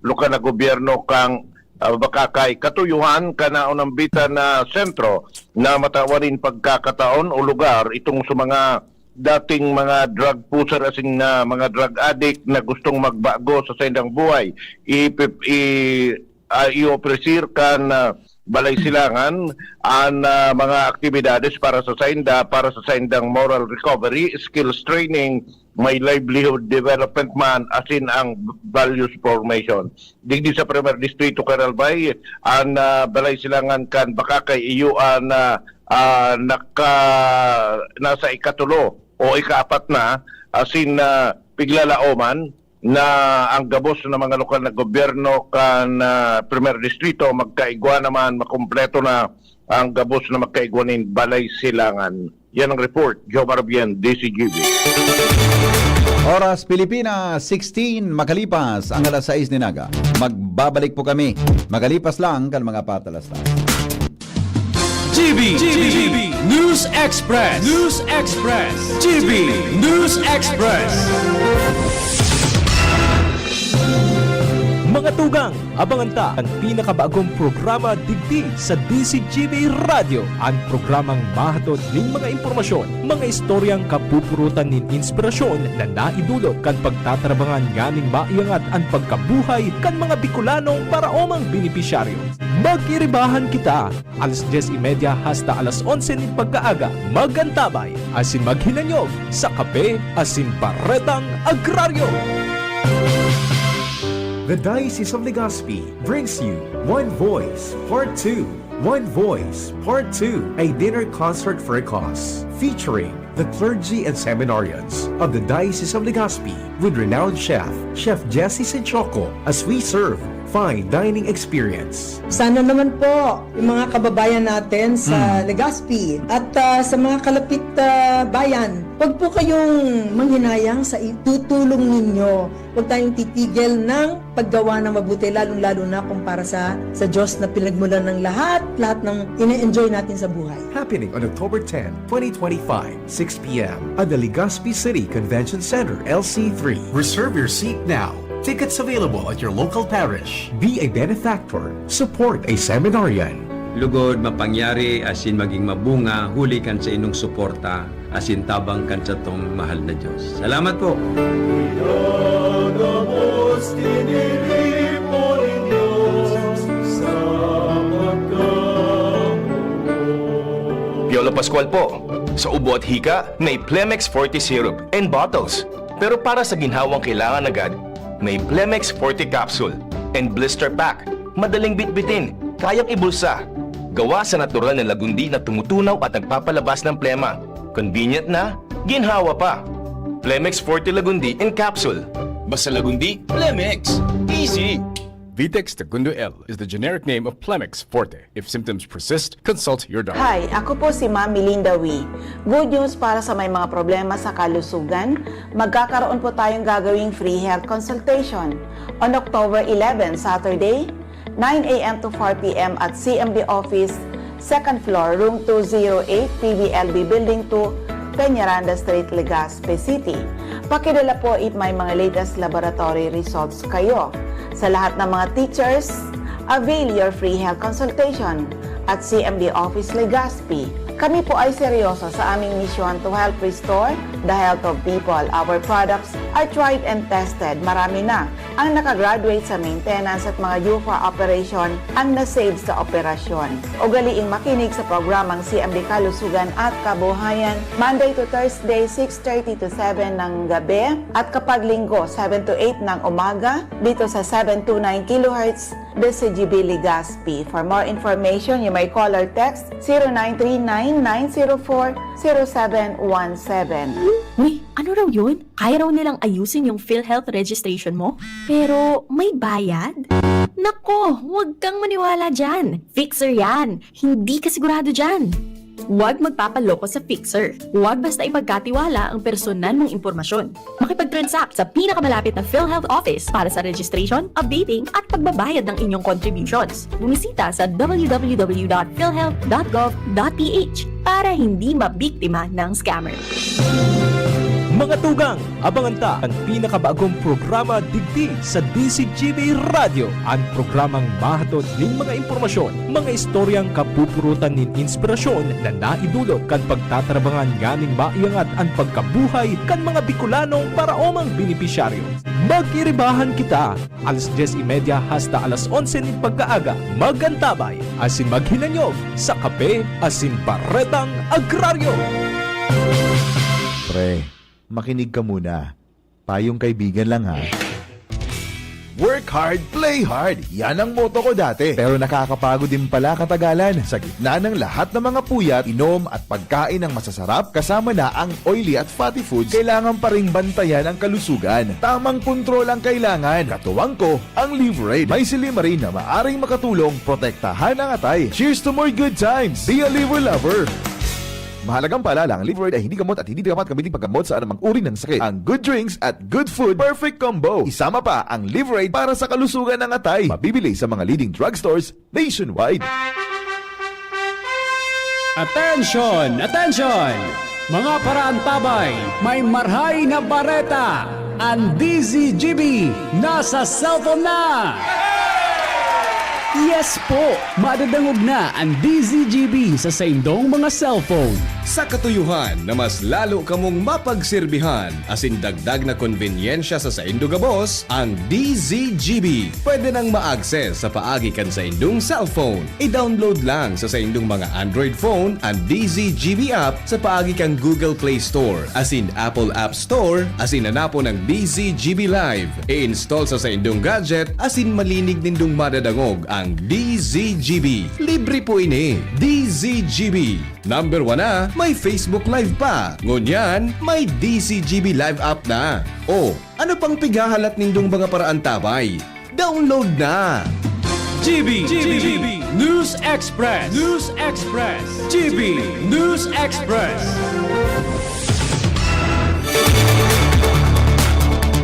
lokal na gobyerno kang Bakakay. Katuyuhan kanaunambitan na sentro na matawarin pagkakataon o lugar itong sa mga dating mga drug pusher asin na mga drug addict na gustong magbago sa sendang buhay. I-opresir kan Balay Silangan ang mga aktibidades para sa saindang moral recovery, skills training, may livelihood development man asin ang values formation. Digdi sa Premier Distrito Caralbay, ang Balay Silangan kan Bakakay iyo ang nasa ikatulo o ikaapat na asin piglalaoman na ang gabos ng mga lokal na gobyerno kan Premier Distrito magkaigwa naman makumpleto na ang gabos na magkaigwanin Balay Silangan. Yan ang report, Jomar Bien, DCGB. Oras Pilipinas, 16 makalipas ang alas 6 ninaga. Magbabalik po kami. Magalipas lang kan mga patalastas. GB News Express. GB News Express. Mga tugang, abangan ta ang pinakabagong programa digdi sa DCGB Radio. Ang programang mahatod ning mga impormasyon, mga istoryang kapupurutan nin inspirasyon na naidulot kan pagtatrabangan ganing maiangat ang pagkabuhay kan mga Bicolanong paraomang benepisyaryo. Magkiribahan kita, alas 10:30 hasta alas 11 nin pagkaaga, magantabay, asin maghinanyog sa kape, asin baretang agraryo. The Diocese of Legazpi brings you One Voice Part 2. One Voice Part 2, a dinner concert for a cause, featuring the clergy and seminarians of the Diocese of Legazpi with renowned chef Jesse Senchoco, as we serve fine dining experience. Sana naman po yung mga kababayan natin sa Legazpi at sa mga kalapit bayan, huwag po kayong manghinayang sa itutulong ninyo. Huwag tayong titigil ng paggawa ng mabuti, lalong-lalo na kung para sa Diyos na pinagmulan ng lahat ng ine-enjoy natin sa buhay. Happening on October 10, 2025, 6 p.m. at the Legazpi City Convention Center, LC3. Reserve your seat now. Tickets available at your local parish. Be a benefactor. Support a seminarian. Lugod mapangyari asin maging mabunga, huli kan sa inong suporta, asin tabang kan sa tong mahal na Diyos. Salamat po. Piolo Pascual po. Sa ubo at hika, may Plemex Forte syrup and bottles. Pero para sa ginhawang kailangan agad, may Plemex Forte capsule and blister pack. Madaling bitbitin, kayang ibulsa. Gawa sa natural na lagundi na tumutunaw at nagpapalabas ng plema. Convenient na, ginhawa pa. Plemex Forte Lagundi in capsule. Basta lagundi, Plemex. Easy! Vitex Segundo L is the generic name of Plemex Forte. If symptoms persist, consult your doctor. Hi, ako po si Ma'am Melinda Wee. Good news para sa may mga problema sa kalusugan. Magkakaroon po tayong gagawing free health consultation on October 11, Saturday, 9 a.m. to 4 p.m. at CMD office, 2nd floor, room 208, PBLB Building 2, Peñaranda Street, Legazpi City. Pakidala po if may mga latest laboratory results kayo. Sa lahat ng mga teachers, avail your free health consultation at CMD Office Legazpi. Kami po ay seryoso sa aming misyon to help restore the health of people. Our products are tried and tested. Marami na ang nakagraduate sa maintenance at mga UFA operation ang nasave sa operasyon. Ugaliing makinig sa programang CMD Kalusugan at Kabuhayan Monday to Thursday 6:30 to 7 ng gabi at kapag linggo 7 to 8 ng umaga dito sa 729 kHz DCGB Legazpi. For more information, you may call or text 0939-904-0717. Uy, ano raw yun? Kaya raw nilang ayusin yung PhilHealth registration mo? Pero may bayad? Nako, huwag kang maniwala dyan. Fixer yan. Hindi ka sigurado dyan. Huwag magpapaloko sa Fixer. Huwag basta ipagkatiwala ang personal mong impormasyon. Makipag-transact sa pinakamalapit na PhilHealth office para sa registration, updating at pagbabayad ng inyong contributions. Bumisita sa www.philhealth.gov.ph para hindi mabiktima ng scammer. Mga tugang, abangan ta ang pinakabagong programa digdi sa DCGB Radio. Ang programang mahatod ng mga impormasyon, mga istoryang kapupurutan nin inspirasyon na naidulot kan pagtatrabangan ganing maiangat ang pagkabuhay kan mga Bicolanong paraomang benepisyaryo. Magkiribahan kita, alas 10:30 hasta alas 11 nin pagkaaga, magantabay, asin maghinanyog sa kape, asin baretang agraryo. Pre, makinig ka muna. Payong kaibigan lang ha. Work hard, play hard. Yan ang motto ko dati. Pero nakakapagod din pala katagalan. Sa gitna ng lahat ng mga puyat, inom at pagkain ng masasarap, kasama na ang oily at fatty foods, kailangan pa ring bantayan ang kalusugan. Tamang kontrol ang kailangan. Katuwang ko, ang Liverade. May silimarin na maaring makatulong protektahan ang atay. Cheers to more good times. Be a liver lover. Mahalagang paalala, ang liver ay hindi gamot at hindi dapat gamitin paggamot sa anumang uri ng sakit. Ang good drinks at good food, perfect combo. Isama pa ang Liverade para sa kalusugan ng atay. Mabibili sa mga leading drugstores nationwide. Attention! Attention! Mga paraantabay, may marhay na bareta! Ang DZGB nasa cellphone na! Yes po! Madadangog na ang DZGB sa saindong mga cellphone. Sa katuyuhan na mas lalo kamong mapagsilbihan asin dagdag na konbenyensya sa saindo gabos, ang DZGB pwede nang ma-access sa paagi kan sa indong cellphone. I-download lang sa saindong mga Android phone ang DZGB app sa paagi kan Google Play Store asin Apple App Store asin hanapo ng DZGB Live. I-install sa saindong gadget asin malinig nindong madadangog ang DZGB. Libre po ini. DZGB. Number 1 na, may Facebook Live pa. Ngunyan, may DZGB Live app na. O, ano pang pigahalat nindong mga paraantabay? Download na! GB News Express GB News Express.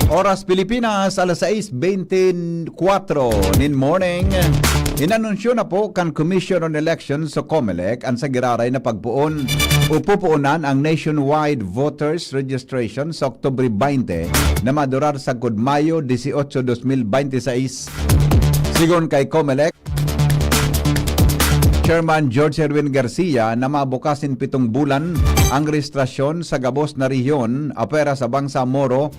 Oras Pilipinas, alas 6:24 nin morning. Inanunsyo na po kan Commission on Elections sa COMELEC ang sa giraray na pagpuon o pupuunan ang nationwide voters registration sa Oktubre 20 na madurar sa Mayo 18, 2026. Sigon kay COMELEC Chairman George Erwin Garcia na mabukasin 7 bulan ang registrasyon sa gabos na rehiyon apera sa Bangsamoro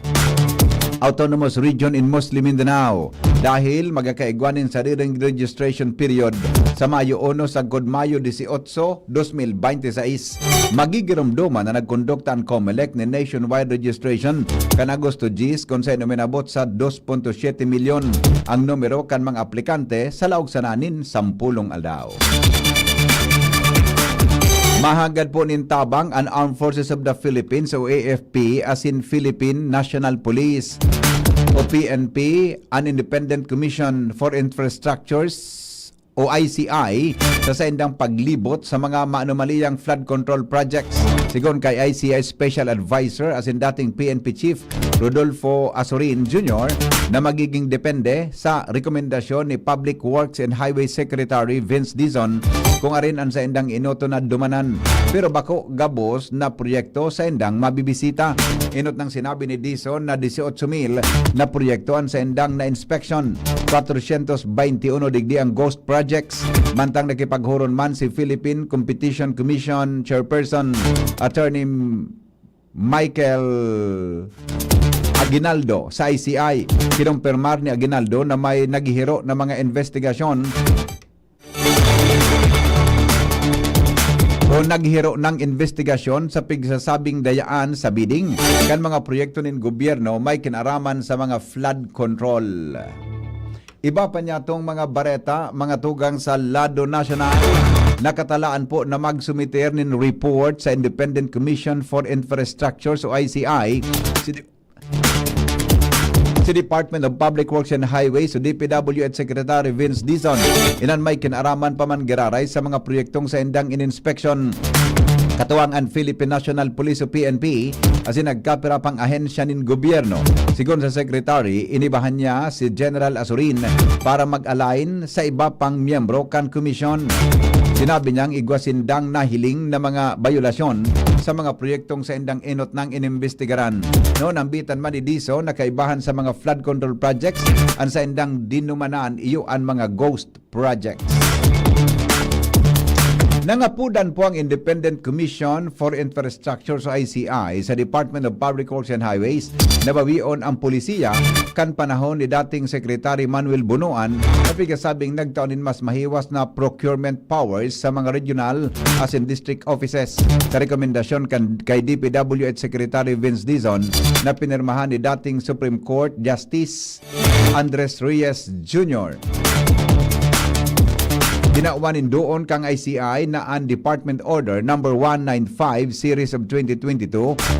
Autonomous Region in Muslim Mindanao dahil magkakaigwanin sa riring registration period sa Mayo 1 sa Mayo 18, 2026. Magigirumduman na nagkondukta ang COMELEC ni nationwide registration kan Agosto 10 kung sa minabot sa 2.7 milyon ang numero kan mga aplikante sa laog sananin 10 aldaw. Mahagad po nintabang ang Armed Forces of the Philippines o AFP as in Philippine National Police o PNP, an Independent Commission for Infrastructures o ICI sa saindang paglibot sa mga maanumaliyang flood control projects. Sigon kay ICI Special Advisor as in dating PNP Chief Rodolfo Azorin Jr. na magiging depende sa rekomendasyon ni Public Works and Highway Secretary Vince Dizon kung arin ang saindang inoto na dumanan. Pero bako gabos na proyekto sa indang mabibisita. Inot ng sinabi ni Dizon na 18,000 na proyekto ang saindang na inspection. 421 digdi ang ghost projects. Mantang nakipaghuron man si Philippine Competition Commission Chairperson Attorney Michael Aguinaldo sa ICI. Kinumpirmar ni Aguinaldo na may naghihiro na mga investigasyon o naghihiro ng investigasyon sa pigsasabing dayaan sa bidding kan mga proyekto ng gobyerno may kinaraman sa mga flood control. Iba pa niya itong mga bareta, mga tugang sa Lado National. Nakatalaan po na magsumiter ng report sa Independent Commission for Infrastructure o ICI si Department of Public Works and Highways o DPW at Secretary Vince Dizon. Inan may kinaraman pa man giraray sa mga proyektong sa indang in-inspection. Katuwang ang Philippine National Police o PNP as in nagkapira pang ahensya ng gobyerno. Sigon sa Secretary, inibahan niya si General Azorin para mag-align sa iba pang miyembro kan komisyon. Sinabi niyang igwasindang nahiling na mga bayulasyon sa mga proyektong sa indang inot ng inimbestigaran. Noon ang bitan man ni Diso na kaibahan sa mga flood control projects ang sa indang dinumanaan iyo ang mga ghost projects. Nangapudan po ang Independent Commission for Infrastructure o ICI sa Department of Public Works and Highways na bawion ang polisiya kan panahon ni dating Secretary Manuel Bunuan na pigasabing nagtaonin mas mahiwas na procurement powers sa mga regional as in district offices. Sa rekomendasyon kay DPW at Secretary Vince Dizon na pinirmahan ni dating Supreme Court Justice Andres Reyes Jr. Dinauwanin doon kang ICI na ang Department Order number 195 Series of 2022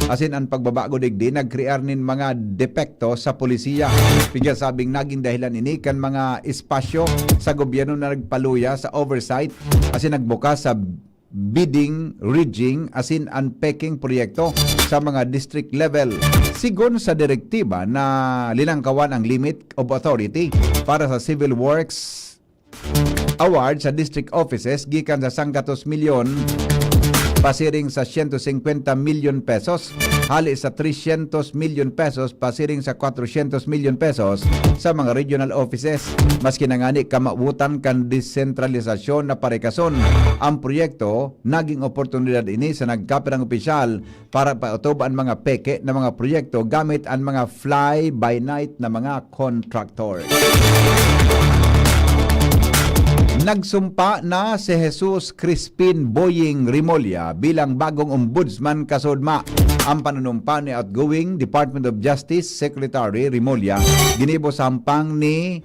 asin ang pagbabago digdi nagkrear nin mga depekto sa polisiya. Pigasabing naging dahilan ini kan mga espasyo sa gobyerno na nagpaluya sa oversight asin nagbukas sa bidding, rigging, as in unpacking proyekto sa mga district level. Sigon sa direktiba na linangkawan ang limit of authority para sa civil works award sa district offices gikan sa 100 milyon pasiring sa 150 milyon pesos, hali sa 300 milyon pesos pasiring sa 400 milyon pesos sa mga regional offices. Maski nangani kamautan kan desentralisasyon na parekason ang proyekto, naging oportunidad ini sa nagkapirang opisyal para pautobaan mga peke na mga proyekto gamit ang mga fly-by-night na mga contractor. Nagsumpa na si Jesus Crispin Boying Rimulya bilang bagong ombudsman kasudma. Ang panunumpa ni outgoing Department of Justice Secretary Rimulya ginibo sa hampang ni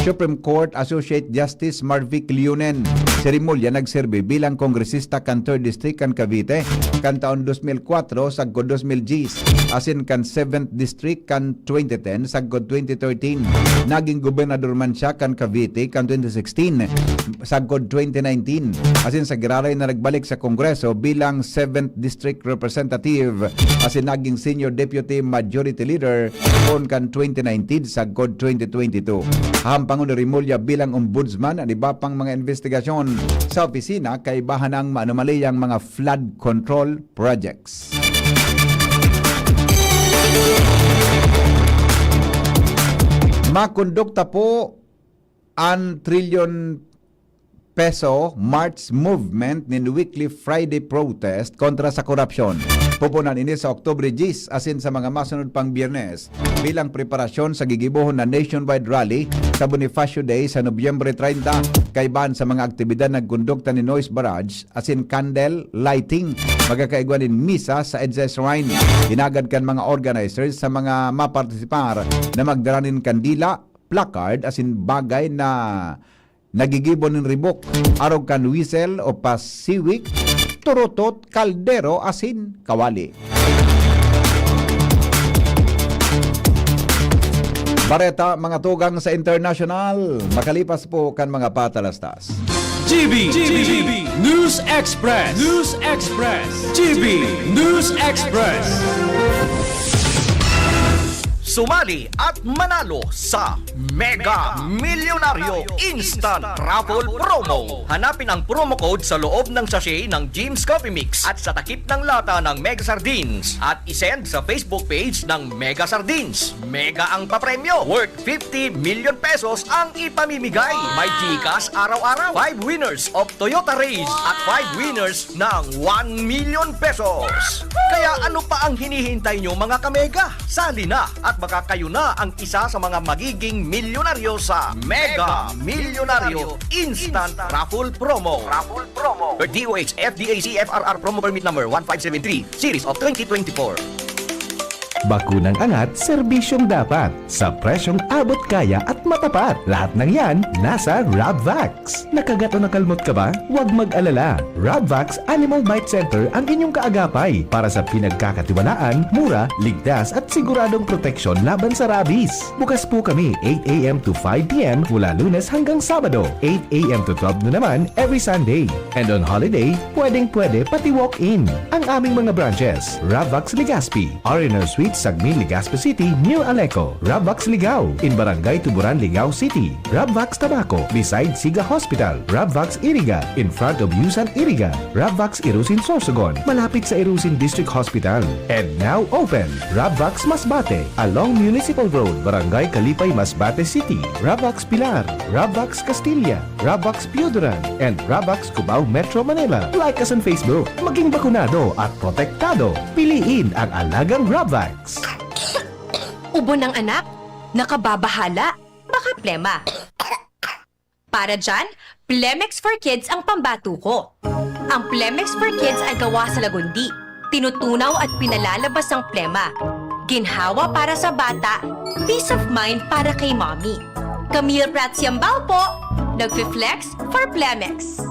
Supreme Court Associate Justice Marvic Leonen. Si Rimulya nagserbe bilang kongresista kan 3rd District kan Cavite kan taon 2004 sagod 2010, asin kan 7th District kan 2010 sagod 2013. Naging gobernador man siya kan Cavite kan 2016 sagod 2019, asin sa giraray na nagbalik sa Kongreso bilang 7th District Representative, asin naging Senior Deputy Majority Leader noon kan 2019 sagod 2022. Hampangon ni Rimulya bilang ombudsman ang iba pang mga investigasyon sa opisina kay bahanang maanumaliyang mga flood control projects. Makondukta po ang trillion peso March movement ni weekly Friday protest kontra sa korupsyon. Pupunan ini sa Oktubre 10 asin sa mga masunod pang Biyernes bilang preparasyon sa gigibuhon na nationwide rally sa Bonifacio Day sa Nobyembre 30 kaibahan sa mga aktibidad na gundukta ni Noise Barrage asin candle lighting. Magkakaigwanin misa sa EDSA Shrine. Hinagad kan mga organizers sa mga mapartisipar na magdaranin kandila, placard asin bagay na nagigibon ng ribok, arog kan whistle o pasiwik, turutot, kaldero, asin, kawali. Bareta, mga tugang sa international, makalipas po kan mga patalastas. GB News Express. GB News Express. Sumali at manalo sa Mega Milyonaryo Instant Raffle Promo. Hanapin ang promo code sa loob ng sachet ng Jim's Coffee Mix at sa takip ng lata ng Mega Sardines at isend sa Facebook page ng Mega Sardines. Mega ang papremyo. Worth 50 million pesos ang ipamimigay. May GCash araw-araw. 5 winners of Toyota Race at 5 winners ng 1 million pesos. Kaya ano pa ang hinihintay nyo mga kamega? Sali na at baka kayo na ang isa sa mga magiging milyonaryo sa Mega Milyonaryo Instant Raffle Promo. DOH FDAC FRR Promo Permit Number 1573 Series of 2024. Bakunang angat, serbisyong dapat. Sa presyong abot kaya at matapat. Lahat ng yan, nasa Rabvax. Nakagat o nakalmot ka ba? Huwag mag-alala. Rabvax Animal Bite Center ang inyong kaagapay para sa pinagkakatiwalaan, mura, ligtas at siguradong proteksyon laban sa rabies. Bukas po kami 8 a.m. to 5 p.m. mula Lunes hanggang Sabado. 8 a.m. to 12 na naman every Sunday. And on holiday, pwedeng-pwede pati walk-in. Ang aming mga branches, Rabvax Legazpi, R&R Suite Sagmin, Legazpi City, New Aleco, Rabvax Ligao, in Barangay Tuburan, Ligao City, Rabvax Tabaco, beside Siga Hospital, Rabvax Iriga, in front of Yusan Iriga, Rabvax Irusin Sorsogon, malapit sa Irusin District Hospital, and now open, Rabvax Masbate, along Municipal Road, Barangay Kalipay, Masbate City, Rabvax Pilar, Rabvax Castilla, Rabvax Pioduran, and Rabvax Cubao Metro Manila. Like us on Facebook, maging bakunado at protektado. Piliin ang alagang Rabvax. Ubo ng anak, nakababahala, baka plema. Para dyan, Plemex for Kids ang pambato ko. Ang Plemex for Kids ay gawa sa lagundi. Tinutunaw at pinalalabas ang plema. Ginhawa para sa bata, peace of mind para kay mommy. Camille Prats Yambao po, nagfi-flex for Plemex.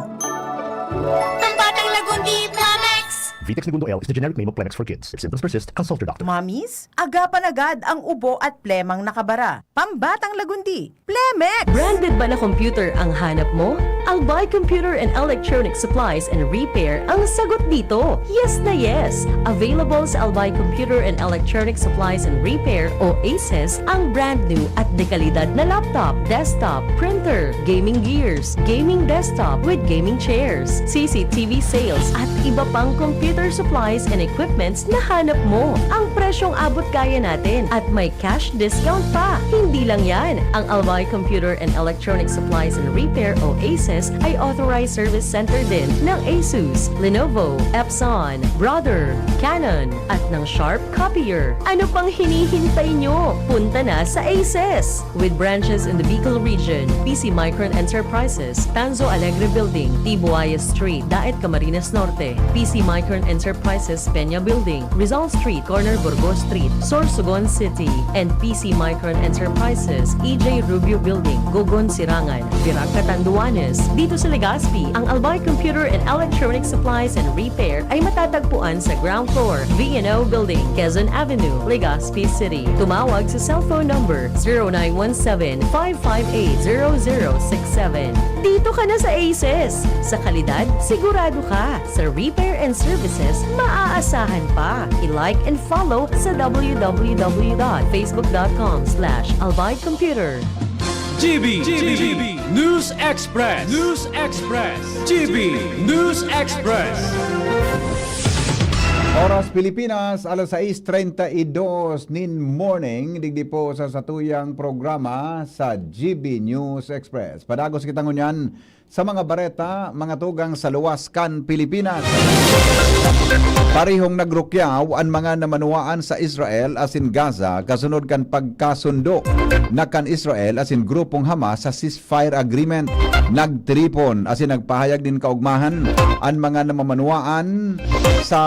Pambatang lagundi, Plemex! Vitex Segundo L is the generic name of Plemex for kids. If symptoms persist, consult your doctor. Mommies, agapan agad ang ubo at plemang nakabara. Pambatang lagundi, Plemex! Branded ba na computer ang hanap mo? Albay Computer and Electronic Supplies and Repair ang sagot dito. Yes na yes! Available sa Albay Computer and Electronic Supplies and Repair o ACES ang brand new at dekalidad na laptop, desktop, printer, gaming gears, gaming desktop with gaming chairs, CCTV sales at iba pang computer supplies and equipments na hanap mo. Ang presyong abot kaya natin at may cash discount pa. Hindi lang yan. Ang Albay Computer and Electronic Supplies and Repair o ACES ay authorized service center din ng ASUS, Lenovo, Epson, Brother, Canon at ng Sharp Copier. Ano pang hinihintay nyo? Punta na sa ACES! With branches in the Bicol region, PC Micron Enterprises, Tanzo Alegre Building, Tibuaya Street, Daet Camarines Norte, PC Micron Enterprises, Peña Building, Rizal Street, Corner Burgos Street, Sorsogon City, and PC Micron Enterprises, EJ Rubio Building, Gogon Sirangan, Virac Catanduanes. Dito sa Legazpi, ang Albay Computer and Electronic Supplies and Repair ay matatagpuan sa ground floor, V&O Building, Quezon Avenue, Legazpi City. Tumawag sa cellphone number 0917-558-0067. Dito ka na sa ACES. Sa kalidad, sigurado ka. Sa repair and services, maaasahan pa. I-like and follow sa www.facebook.com/Albay Computer. GB News Express. GB News Express. Oras Pilipinas, alas 6:32 nin morning, digdi po sa satuyang programa sa GB News Express. Padagos kita ngunyan sa mga bareta, mga tugang sa luwas kan Pilipinas. Parihong nagrukyaw ang mga namanuaan sa Israel asin Gaza kasunod kan pagkasundo na kan Israel asin grupong Hamas sa ceasefire agreement. Nagtripon asin nagpahayag din kaugmahan ang mga namamanuaan sa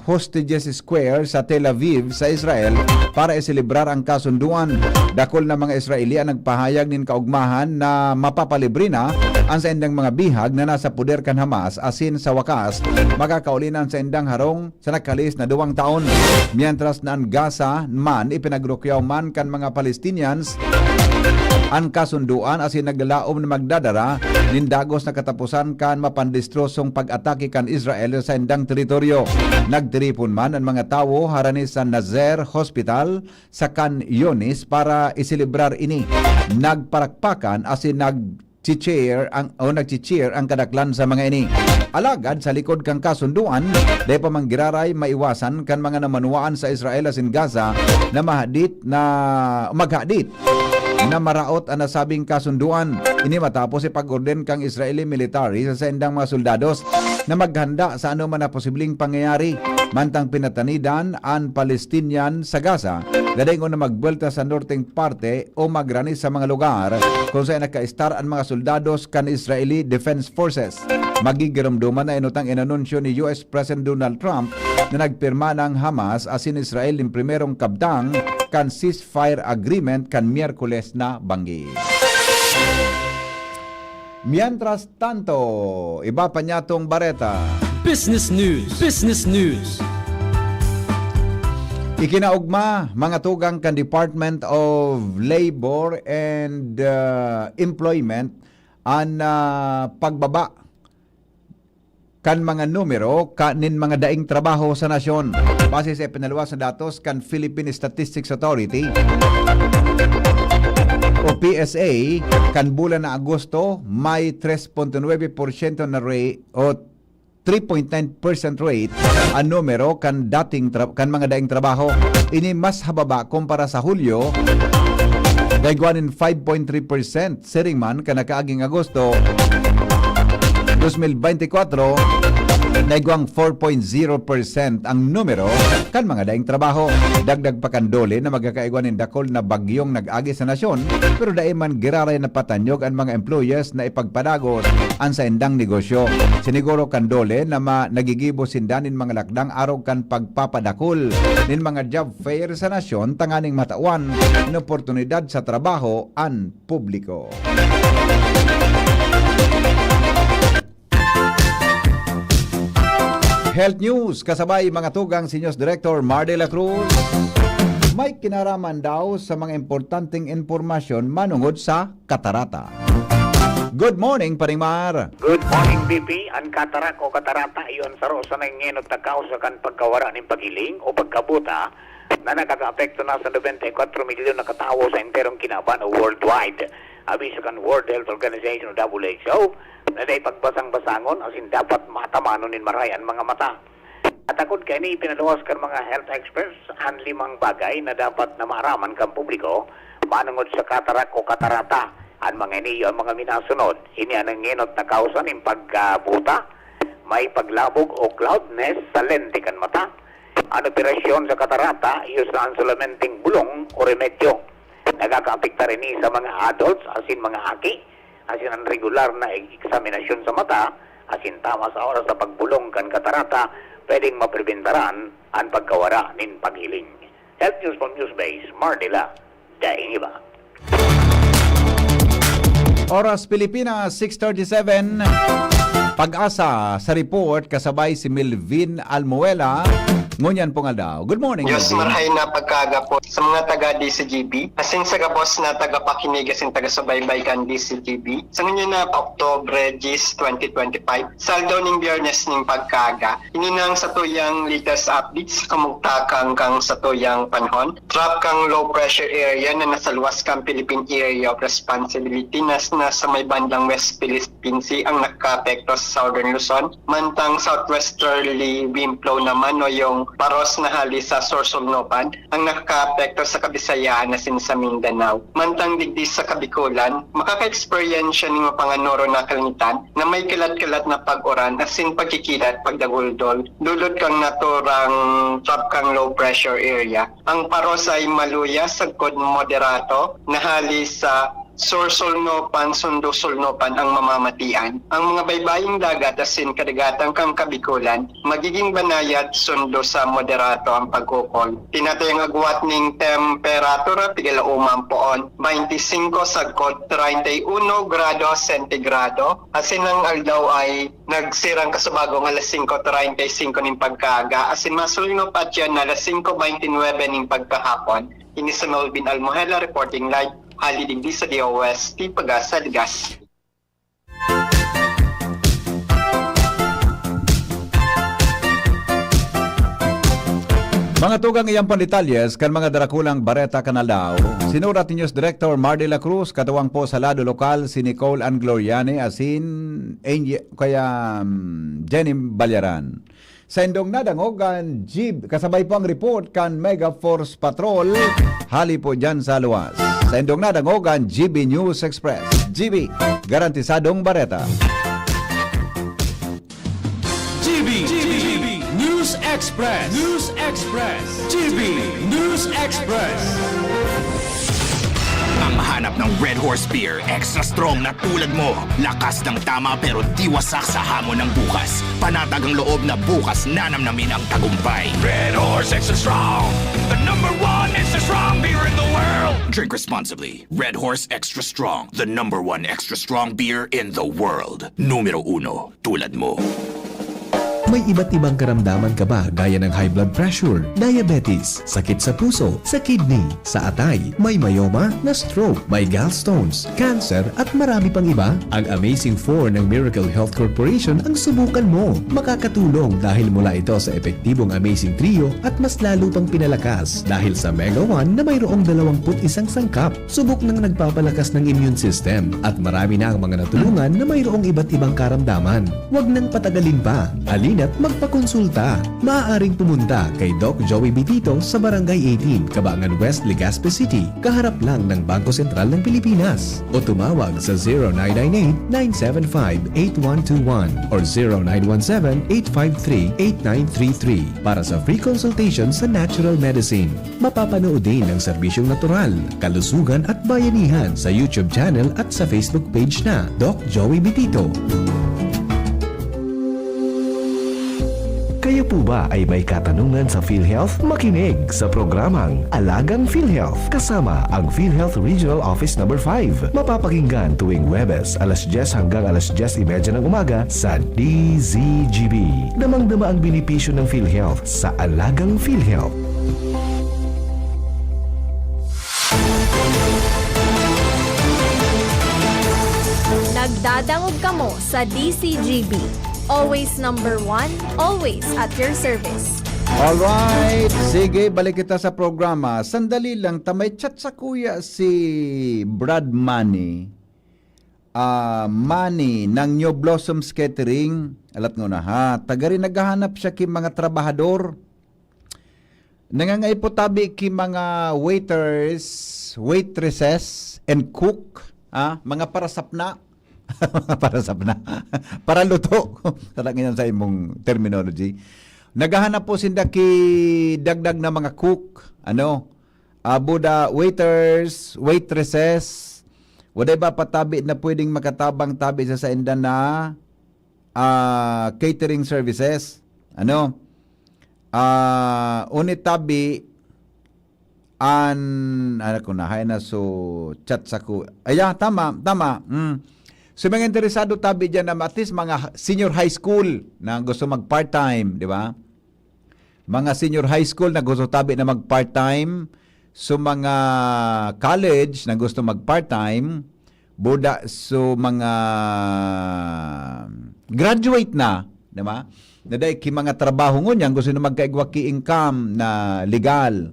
Hostages Square sa Tel Aviv sa Israel para iselebrar ang kasunduan. Dakol na mga Israeli ang nagpahayag din kaugmahan na mapapalibre na ang sa indang mga bihag na nasa puder kan Hamas asin sa wakas makakaulinan sa indang harong sa nakalis na 2 taon. Mientras na ang Gaza man ipinagrukyaw man kan mga Palestinians ang kasunduan asin naglalaom na magdadara nindagos na katapusan kan mapandistrosong pag-atake kan Israel sa indang teritoryo. Nagtiripon man ang mga tawo harani sa Nazer Hospital sa Kan Yunis para iselebrar ini. Nagparakpakan asin nagchicheer ang kadaklan sa mga ini. Alagad sa likod kang kasunduan, dahil pa manggiraray maiwasan kan mga namanuaan sa Israel asin Gaza na maghadit na maraot ang nasabing kasunduan. Ini matapos ipag-orden kang Israeli military sa sendang mga soldados na maghanda sa ano man na posibleng pangyayari. Mantang pinatanidan ang Palestinian sa Gaza, gadayon na magbuelta sa norteng parte o magranis sa mga lugar kung saan naka-star ang mga soldados kan Israeli Defense Forces. Magigiramduman na inutang inanunsyo ni US President Donald Trump na nagpirma ng Hamas asin Israel ng primerong kabtang kan ceasefire agreement kan Miyerkules na banggi. Mientras tanto, iba pa niya tong bareta. Business News. Ikinaugma mga tugang kan Department of Labor and Employment ang pagbaba kan mga numero kanin mga daing trabaho sa nasyon. Base sa ipinaluwas na datos kan Philippine Statistics Authority o PSA, kan bulan na Agosto may 3.9% na rate o 3.9% rate ang numero kan mga daing trabaho. Ini mas hababa kumpara sa Hulyo, daigwanin 5.3%. Siring man kan nakaaging Agosto 2024, naigwang 4.0% ang numero kan mga daing trabaho. Dagdag pa kandole na magkakaigwan ng dakol na bagyong nag-agi sa nasyon, pero dahil man giraray na patanyog ang mga employers na ipagpadagos ang sa indang negosyo. Siniguro kandole na nagigibo sindanin mga lakdang araw kan pagpapadakol nin mga job fair sa nasyon tanganing matawan ng oportunidad sa trabaho ang publiko. Health News, kasabay mga tugang Senior Director Mar de la Cruz. May kinaraman daw sa mga importanteng impormasyon manungod sa katarata. Good morning, Paningmar. Good morning, BP. Ang katarak o katarata iyon sa rosa ng ngenot na kausa kan pagkawara ng pagiling o pagkabuta na nakaka-apekto na sa 94 milyon na katao sa interong kinaban o worldwide. Abiso kan World Health Organization o WHO na day pagbasang-basangon asin dapat matamanon nin marayan mga mata. At akod kay ni pinaluwas kan mga health experts ang 5 bagay na dapat na maaraman kang publiko manungod sa katarak o katarata. Ang mga iniyo ang mga minasunod, ini ang ngenot na kausa ng pagkabuta, may paglabog o cloudness sa lente kan mata. Ang operasyon sa katarata, iyo sa solamenting bulong o remedyo. Nagkakaapekta rin sa mga adults, asin mga aki, asin ang regular na eksaminasyon sa mata, asin tama sa oras sa pagbulong kan katarata, pwedeng mapreventaran ang pagkawara ng paghiling. Health News from Newsbase, Mardila, daing iba. Oras Pilipinas, 6:37. Pag-asa sa report kasabay si Melvin Almuela. Ngunyan po nga daw. Good morning, Diyos Melvin. marhay na pagkaga po sa mga taga DCGB, asin sa gabos na taga-pakinig asin taga-subaybay kan DCGB. Sa ngayon na Oktobre 10, 2025, saldo ning biyernes ning pagkaga, ininang sa tuyang latest updates kamugtakang kang sa tuyang panhon. Trap kang low pressure area na nasa luwas kang Philippine Area of Responsibility na sa may bandang West Philippine Sea ang nakaka-apekto sa Southern Luzon. Mantang southwesterly wind flow naman o yung paros na hali sa Sorsogon ang nakaka-apekto sa Kabisayaan na sa Mindanao. Mantang digdi sa Kabikulan, makaka-experience siya ng mapanganoro na kalangitan na may kilat-kilat na pag-uran asin pagkikilat pagdaguldol. Dulot kang naturang trap kang low pressure area. Ang paros ay maluya sa good moderato na hali sa Sorsolnopan, Sundo-Solnopan ang mamamatian. Ang mga baybaying dagat asin kadagatang kang Kabikulan, magiging banayad sundo sa moderato ang pagkukol. Tinatayang agwat ning temperatura tigala umampoon 25 sagkod 31 grado sentigrado. Asin ang aldaw ay nagsirang kasubagong alas 5:35 ning pagkaaga. Asin masulino pa yan alas 5:29 ning pagkahapon. Ini sa Melvin Almuela reporting live. Halidigdi sa DOST Pag-asa Ligas. Mga tugang iyang pandetalles kan mga darakulang Bareta Canaldao, sinurat ni News Director Mar de la Cruz, katuwang po sa lado lokal si Nicole Ann Gloriane asin Jenny Balyaran. Sa indong nadangogan, Jeep, kasabay po ang report kan Mega Force Patrol, hali po dyan sa luwas. Sa indong nadangogan, GB News Express. GB, garantisadong Bareta. GB News Express. GB News Express. Ang hanap ng Red Horse Beer, extra strong na tulad mo. Lakas ng tama pero di wasak sa hamon ng bukas. Panatag ang loob na bukas nanamnamin ang tagumpay. Red Horse Extra Strong, the #1 extra strong beer in the world. Drink responsibly. Red Horse Extra Strong, the #1 extra strong beer in the world. Numero 1, tulad mo. May iba't ibang karamdaman ka ba gaya ng high blood pressure, diabetes, sakit sa puso, sa kidney, sa atay, may myoma, na stroke, may gallstones, cancer at marami pang iba? Ang Amazing 4 ng Miracle Health Corporation ang subukan mo. Makakatulong dahil mula ito sa epektibong Amazing Trio at mas lalo pang pinalakas dahil sa Mega 1 na mayroong 21 sangkap. Subok ng nagpapalakas ng immune system at marami na ang mga natulungan na mayroong iba't ibang karamdaman. Huwag nang patagalin pa. At magpakonsulta. Maaaring pumunta kay Doc Joey Bitito sa Barangay 18, Cabangan West, Legazpi City, kaharap lang ng Bangko Sentral ng Pilipinas. O tumawag sa 0998-975-8121 or 0917-853-8933 para sa free consultation sa natural medicine. Mapapanood din ang serbisyong natural, kalusugan at bayanihan sa YouTube channel at sa Facebook page na Doc Joey Bitito. Kayo po ba ay may katanungan sa PhilHealth? Makinig sa programang Alagang PhilHealth kasama ang PhilHealth Regional Office No. 5. Mapapakinggan tuwing Huwebes alas 10 hanggang alas 10:30 ng umaga sa DZGB. Damang-dama ang benepisyo ng PhilHealth sa Alagang PhilHealth. Madadangog kamo sa DCGB. Always number one, always at your service. Alright, sige, balik kita sa programa. Sandali lang, tamay chat sa kuya si Brad Manny. Manny ng New Blossoms Catering. Alat nga na ha, taga rin naghahanap siya ki mga trabahador. Nangangay po tabi ki mga waiters, waitresses, and cook. Mga parasapna. Parasapna. Para luto. Talagang yan sa imong terminology. Naghahanap po sinda ki dagdag na mga cook. Buda waiters, waitresses. Waday ba patabi na pwedeng makatabang tabi sa inda na catering services. Unit tabi ko na hay na so chat sa ko. Tama. So mga interesado tabi dyan na at least mga senior high school na gusto mag part-time, di ba? Mga senior high school na gusto tabi na mag part-time. So mga college na gusto mag part-time. Buda so mga graduate na, di ba? Naday ki mga trabaho ngunyan gusto na magkaigwa ki income na legal.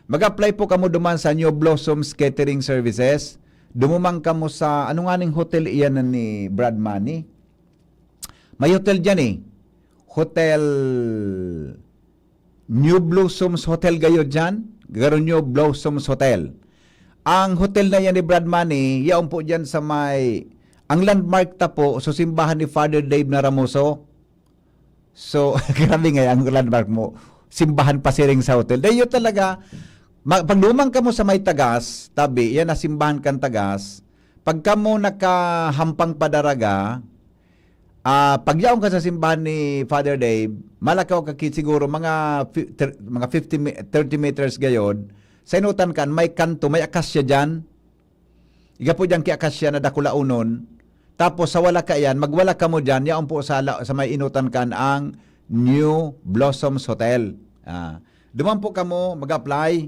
Mag-apply po kamo duman sa New Blossoms Catering Services. Dumumang kamo sa, nga ning hotel iyan ni Brad Manny? May hotel dyan Hotel New Blossoms Hotel gayo dyan. Garo New Blossoms Hotel. Ang hotel na yan ni Brad Manny, yaon po dyan sa may, ang landmark ta po, so simbahan ni Father Dave na Ramoso. So, grabe nga ang landmark mo. Simbahan pa siring sa hotel. Dayo talaga, pag lumang ka mo sa may tagas, tabi, yan na simbahan kang tagas, pag ka mo nakahampang padaraga, pagyaon ka sa simbahan ni Father Dave, malakaw ka siguro mga 30 meters gayod, sa inutan kan, may kanto, may akasya dyan. Iga po dyan ki akasya na dakulaunon. Tapos sa wala ka yan, magwala ka mo dyan, yaon po sa may inutan kan ang New Blossoms Hotel. Duman po kamo mag-apply,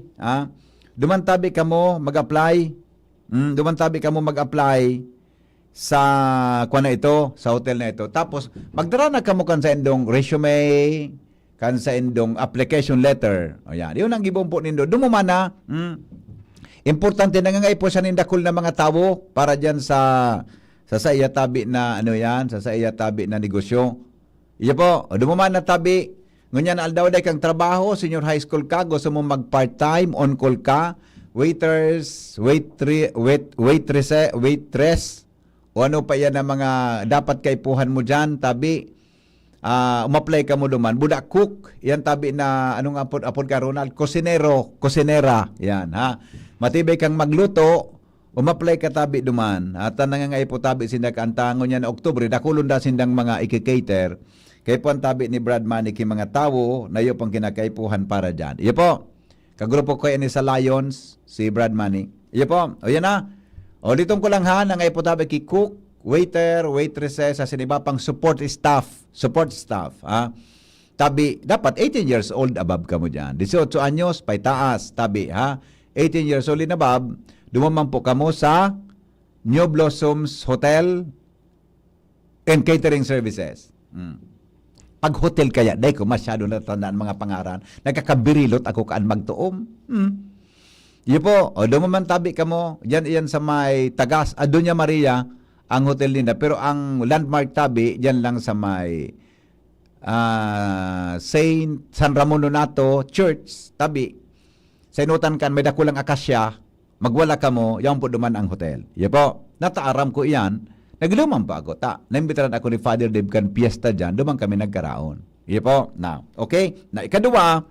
duman tabi kamo mag-apply, sa kuan na ito, sa hotel na ito. Tapos magdara na kamo kan sa endong resume, kan sa endong application letter. O yan, yun ang gibon po nindo. Dumuma na. Importante na nga po sa nindakol na mga tao para diyan sa iya tabi na sa iya tabi na negosyo. Iya po, dumuma na tabi. Ngunyan aldaw day kang trabaho, senior high school ka, gusto mo mag part-time, on call ka, waiters, waitress, o ano pa yan na mga dapat kaipuhan mo dyan, tabi, umapply ka mo duman. Buda cook, yan tabi na, anong apod ka Ronald? Kusinera, yan ha. Matibay kang magluto, umapply ka tabi duman. At nangangay po tabi sinda kaantangon yan na Oktubre, dakulon da sindang mga ikikater. Kaya po ang tabi ni Brad Manny ki mga tao na iyo pang kinakaipuhan para dyan. Iyo po, kagrupo ko yan sa Lions, si Brad Manny. Iyo po, o yan na. O ditong ko lang ha, nangay po tabi ki cook, waiter, waitresses, sa siniba pang support staff, ha. Tabi, dapat 18 years old above ka mo dyan. 18 anyos, paitaas, tabi, ha. 18 years old in above, dumamang po kamo sa New Blossoms Hotel and Catering Services. Pag hotel kaya, day ko masyado natandaan mga pangaran. Nagkakabirilot ako kaan magtuom. Iyo po, o dumaman tabi ka mo, diyan sa may Tagas, Adonia Maria, ang hotel nila. Pero ang landmark tabi, diyan lang sa may Saint San Ramon Nonato Church, tabi. Sa inutan kan, may dakulang akasya, magwala ka mo, yan po duman ang hotel. Iyo po, nataaram ko iyan. Nagluman pa ako. Naimbitaran ako ni Father Dave kan piyesta dyan. Duman kami nagkaraon. Iyo po. Now, okay? Na ikadua,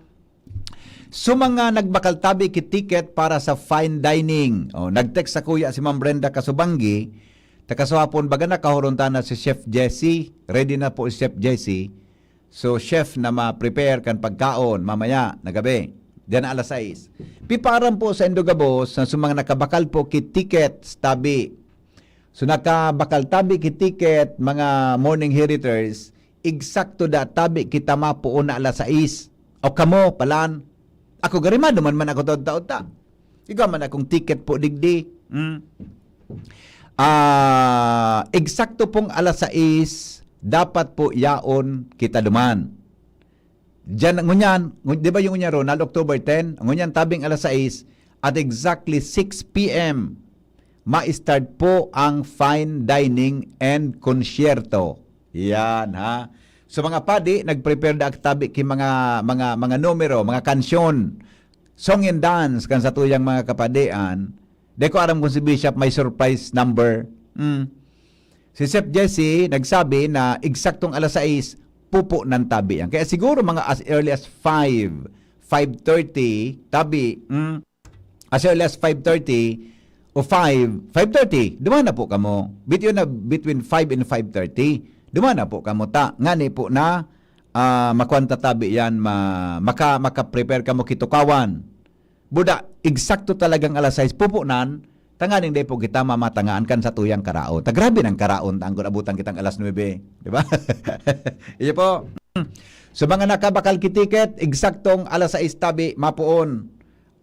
so mga nagbakal tabi ki ticket para sa fine dining. Nag-text sa kuya si Ma'am Brenda Kasubangi. Takasuhapon baga nakahurunta na si Chef Jesse. Ready na po si Chef Jesse. So, chef na ma-prepare kan pagkaon mamaya na gabi. Diyan alas 6. Piparam po sa Indogabos na sumang nakabakal po ki ticket tabi. So nakabakal tabi ki ticket mga morning heriters, eksakto da tabi kita mapo una alas 6. O kamo palan. Ako garimado man ako taon-taon ta. Ikaw man akong ticket po digdi. eksakto pong alas 6, dapat po yaon kita duman. Diyan, ngunyan, di ba yung ngunyan, Ronald, October 10, ngunyan tabing alas 6, at exactly 6 p.m., ma-start po ang fine dining and concerto. Yan, ha? So mga padi, nag-prepare da tabi ki mga numero, mga kansyon, song and dance kan sa tuyang mga kapadian. Di ko aram kung si Bishop may surprise number. Si Chef Jesse nagsabi na eksaktong alas 6 pupo ng tabi yan. Kaya siguro mga as early as 5:30 tabi, as early as 5:30 o 5:30, duman na po kamo. Between 5 and 5:30. Duman na po kamo ta. Ngani po na makwanta tabi yan, maka-prepare kamo kitukawan. Buda, eksakto talagang alas 6 pupunan, tanganing day po kita mamatangaan kan sa tuyang karaon. Grabe ng karaon, ang abutan kitang alas 9. Di ba? Iyo po. So mga nakabakal kitiket, eksaktong alas 6 tabi, mapuon.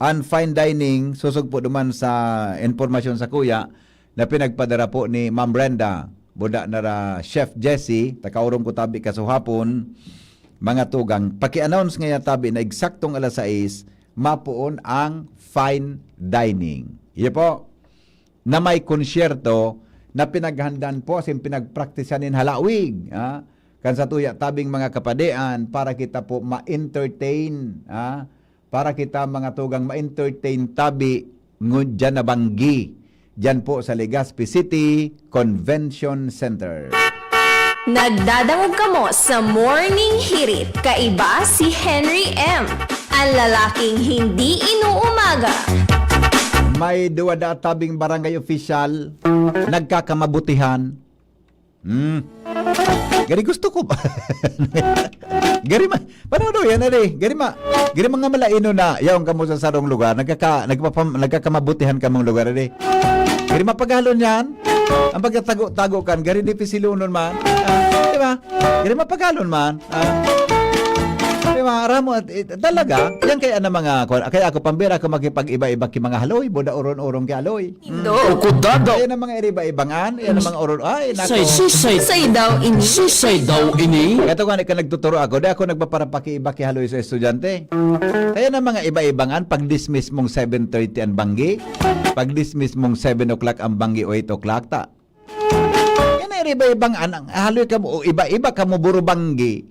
Ang fine dining, susog po duman sa informasyon sa kuya, na pinagpadara po ni Ma'am Brenda. Buda na Chef Jesse, takaurong ko tabi kasuhapon, mga tugang, paki-announce ngaya tabi na eksaktong alas 6, mapuon ang fine dining. Iyo po, na may konsyerto na pinaghandan po, asin pinagpraktisanin halawig, kan sa tuya tabing mga kapadian, para kita po ma-entertain, para kita mga tugang ma-entertain tabi, dyan na Banggi. Diyan po sa Legazpi City Convention Center. Nagdadangog kamo sa Morning Hirit. Kaiba si Henry M. Ang lalaking hindi inuumaga. May duwada tabing barangay official, nagkakamabutihan. Gari gusto ko ba? Gari ma, paano yan na rin? Gari mga malaino na, yaong kamo sa sarong lugar, nagkakamabutihan kamong lugar rin. Gari mapagalon yan. Ang pagkatago-tago kan, gari di pisilunon man. Di ba? Gari mapagalon man. Di ba? Ramo, talaga, yan kaya na mga, kaya ako pambira ko makipag-iba-iba ki mga haloy, boda oron-orong ki haloy. Yan ang mga iriba-ibangan, yan ang mga oron, ay, nako. Say daw ini. Susay daw ini. Ito nga, nagtuturo ako, di ako nagpaparapaki-iba ki haloy sa estudyante. Kaya na mga iba-ibangan, pag-dismiss mong 7:30 ang Banggi, pag-dismiss mong 7 o'clock ang Banggi o 8 o'clock ta. Yan ang iba-ibangan, ang haloy ka mo, o iba-iba ka mo buro Banggi.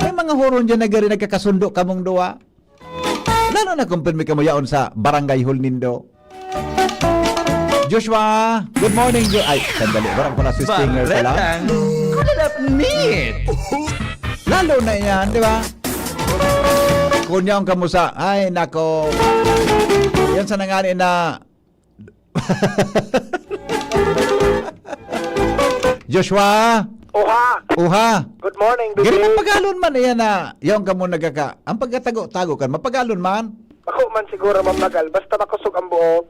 May mga horon dyan na gari nagkakasundo kamong duwa. Lalo na kumpirmi ka mo yaon sa Barangay Hall Nindo. Joshua, good morning. Ay, sandali, barang pala si Stinger pala. Kalapnit. Lalo na yan, di ba? Kunyang kamusa. Ay, nako. Yan sa nangani na... Joshua! Uha! Good morning, Gari mapagalon man yan na. Yung kamo nagkaka. Ang pagkatago-tago kan, mapagalon man. Ako man siguro mapagal, basta makusog ang buo.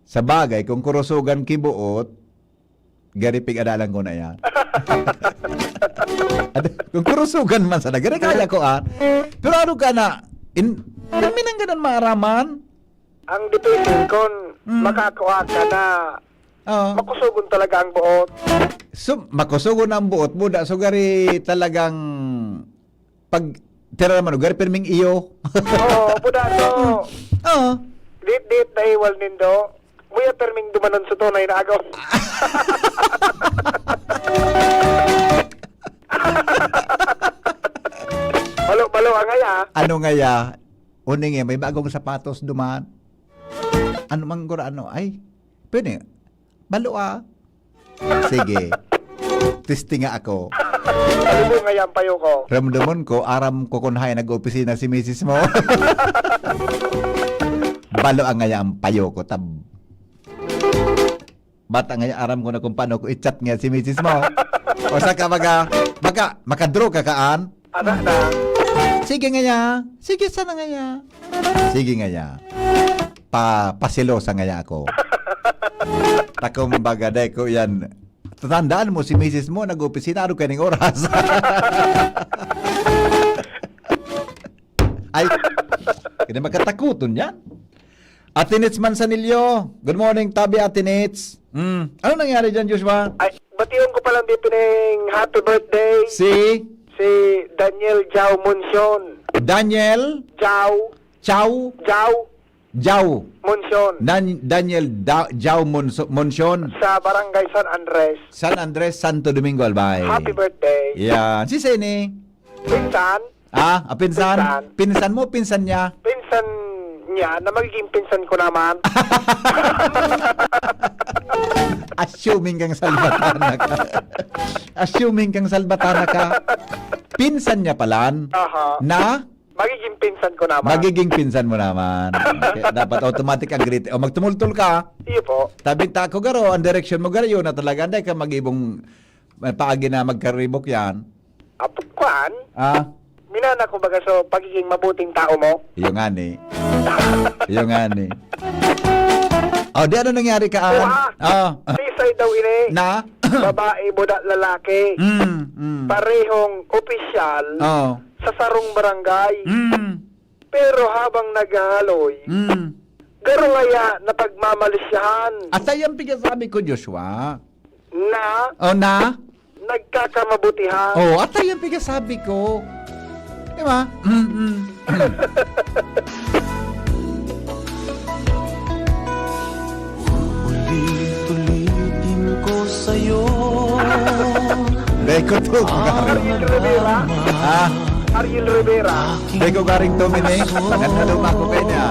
Sa bagay, kung kurusugan kibuot, gari pig-adalan ko na yan. Kung kurusugan man sana, gari kaya ko Pero ano ka na, namin ang ganun maaraman. Ang depende kung makakuha ka na makusugon talaga ang buot. So, makusugon ang buot mo, so gari talagang pag tira naman, gari perming iyo. Oo, buda so. Dit na iwal nindo. Muya perming dumanon sa tunay na agaw. Balo ang ngaya. Ano ngaya? Uning may bagong sapatos duman. Ano mang gura ano? Ay, pwede. Balo Sige. Testing nga ako. Ano mo ngaya ang payo ko? Ramdamon ko, aram ko kunhay nag-opisina si Mrs. mo. Balo ang ngaya ang payo ko. Bata ngaya aram ko na kung paano ko i-chat nga si Mrs. mo. O sa ka makadraw ka kaan? Anak na. Sige ngaya. Sige sana ngaya. Sige ngaya. Pasilosa ngaya ako. Takong bagaday ko yan. Tatandaan mo si Mrs. mo nag-opisina ano kaning oras. Ay, kaya magkatakuton yan. Atinits Manzanillo. Good morning, Tabi Atinits. Ano nangyari dyan, Joshua? Ay, batiyon ko palang bipining happy birthday Si si Daniel Jao Monsion. Daniel Jao Monsion Daniel Jao Monsion sa Barangay San Andres. San Andres, Santo Domingo, Albay. Happy birthday. Yan. Si Seni. Pinsan, Pinsan? Pinsan mo, pinsan niya? pinsan niya na magiging pinsan ko naman. Assuming kang salbatana ka. Assuming kang salbatana ka. Pinsan niya palan. Aha. Na? Magiging pinsan ko naman. Magiging pinsan mo naman. Okay, dapat automatic agree. O magtumultol ka. Iyo po. Tabing tako garo, ang direction mo garo yun na talaga. Hindi ka mag-ibong paagi na magkaribok yan. Kuan, minana ko baga so pagiging mabuting tao mo. Iyo nga ni. Iyo nga ni. Di ano nangyari ka? Tisay daw ini. Na? Babae, budak, lalaki. Parehong opisyal sa sarong barangay. Pero habang naghaloy, garo ngaya na pagmamalisyahan. At ayang pigasabi ko, Joshua. Na? Nagkakamabutihan. At ayang pigasabi ko. Di ba? Ulit-ulitin ko sa'yo. Deko to. Ariel Rivera. Ariel Rivera. Deko garing Dominic. Naghalong ako kayo niya.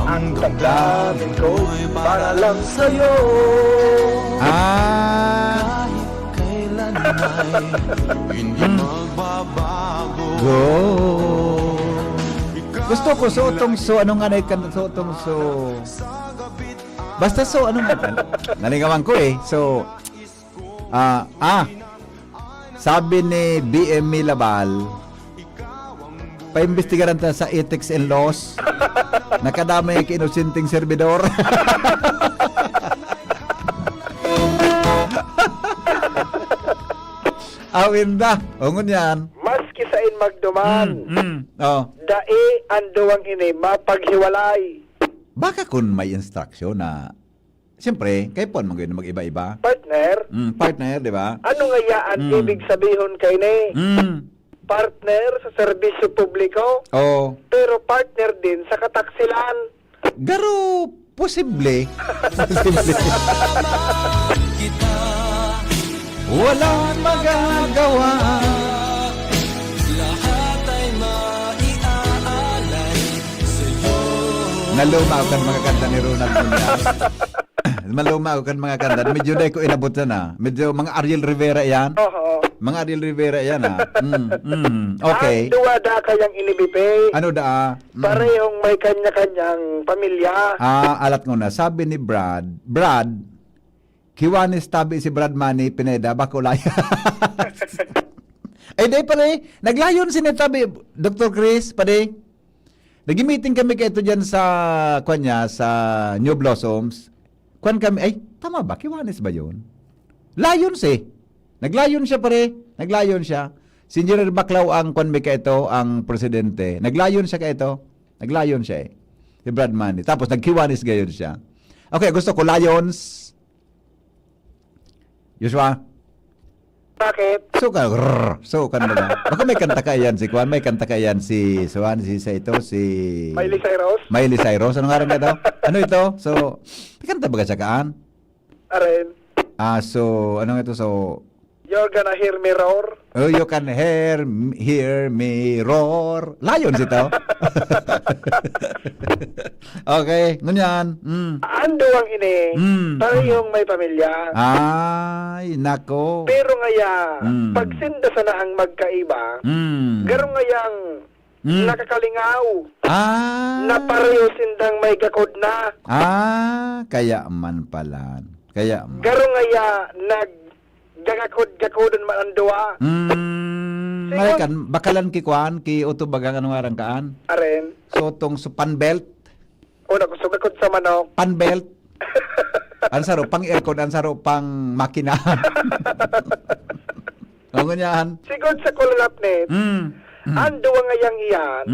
Ang damdamin ko para lang sa'yo. Kailan Hindi magbabago. Go. Gusto ko suotong so. Ano nga na ikan suotong so. Basta so. Ano nga. Naligawan ko eh. So. Sabi ni BM Milabal, paimbestigaran ta sa ethics and laws. Nakadamay ang inusinting servidor. Awinda. Ungon yan. Maski sa in magduman. Dae anduwang ini mapaghiwalay. Baka kung may instruction na siyempre, kayo po mag-iba-iba. Partner. Partner, di ba? Ano nga yaan ibig sabihin kay ni? Partner sa serbisyo publiko. Pero partner din sa kataksilan. Garo, posible. Walang magagawa. Lahat ay maiaalay sa'yo. Nalumaw kan mga kanta ni Ronald Muñoz. Malumaw kan mga kanta. Medyo na ko inabot na. Medyo mga Ariel Rivera yan. Mga Ariel Rivera yan Okay. Ang duwada kayang inibipe. Ano da? Parehong may kanya-kanyang pamilya. Alat ko na. Sabi ni Brad, Kiwanis tabi si Brad Manny Pineda, Bakulaya. Day pare, naglayon si tabi, Dr. Chris, pare. Nag-meeting kami kayo dyan sa, sa New Blossoms. Kami, tama ba? Kiwanis ba yun? Layon si. Naglayon siya pare. Naglayon siya. Si Engineer Baclaw ang ang presidente. Naglayon siya kayo. Naglayon siya eh. Si Brad Manny. Tapos nagkiwanis gayon siya. Okay, gusto ko Lions. Joshua? Bakit? So ka na ba? Baka may kanta ka yan si Kwan, may kanta ka yan si Swan, si Miley Cyrus? Miley Cyrus, ano nga rin ito? Ano ito? So, may kanta ba ka kaan? Aren. So, ano ito? So, You're gonna hear me roar? Oh, you can hear me roar. Lions ito. Okay, ngunyan. Ando ang ini. Parehong may pamilya. Ay, nako. Pero ngaya, pagsinda sa nahang magkaiba, garo ngayang nakakalingaw. Na pareho sindang may kakod na. Kaya man pala. Kaya man. Garo ngaya gagakod-gakodon man ang duwa. Marikan, bakalan ki Kwan, ki utubagang ano nga kaan? Aren. So, tong panbelt. Nakusugakod sa manok. Panbelt. Ansaro, pang aircon, ansaro, pang makina. Ang ganyan. Sigod sa kulap net, ando nga yang iyan,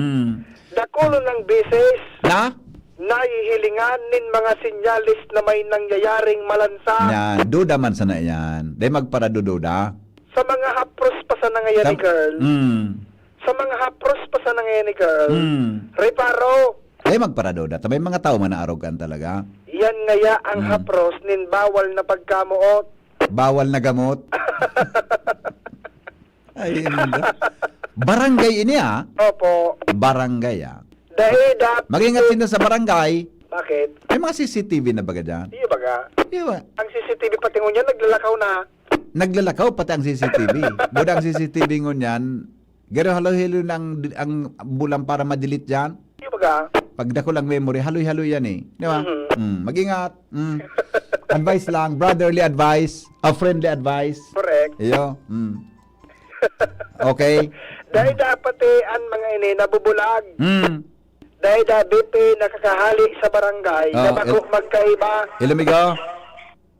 dakulo ng beses. Na? Naihilingan nin mga sinyalis na may nangyayaring malansa Yan, duda man sana yan. Day magparadududa. sa mga hapros pa sa nangyayari ni girl. Sa mga hapros pa sa nangyayari ni girl. Reparo, Day magparaduda. Tabay mga tao man naarogan talaga. yan ngaya ang hapros nin bawal na pagkamuot. Bawal na gamot. Ay, hindi. Barangay ini Opo. Barangay Dahil Mag-ingat din sa barangay. Bakit? May mga CCTV na baga dyan. Iyo baga? Iya. Ang CCTV pati ngunyan naglalakaw na. Naglalakaw pati ang CCTV. Buda ang CCTV ngunyan. Garo halo-halo ng ang bulang para ma-delete dyan. Iyo baga? Pag dako lang memory, haloy-haloy yan eh. Di ba? Mag-ingat. Advice lang. Brotherly advice. A friendly advice. Correct. Iyo. Okay. Dahil dapat ang mga ini nabubulag. Dahil dapat nakakahali sa barangay na magkaiba. Ilumigo.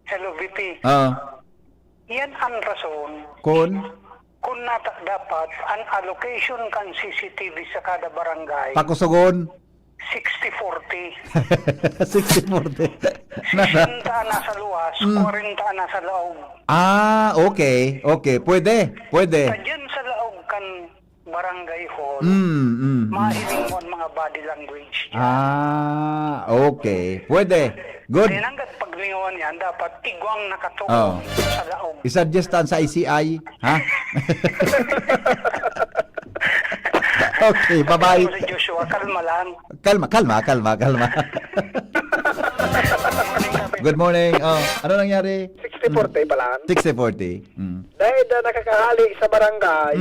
Hello, VP. Yan ang rason Kun. kung dapat ang allocation kan CCTV sa kada barangay Pakusugon. 60-40. 60-40. 60 nasa luwas, 40 nasa loob. Okay. Okay. Pwede. Diyan sa loob kan barangay hall, mahiling mo ang mga body language. Okay. Pwede. Good. Kaya hanggat paglingawan yan, dapat igwang nakatulong sa loob. Isuggestan sa ICI. Ha? Okay, bye-bye. Si Joshua, kalma lang. Kalma. Good morning. Ano nangyari? 60-40 pala. 60-40. Dahil nakakahali sa barangay,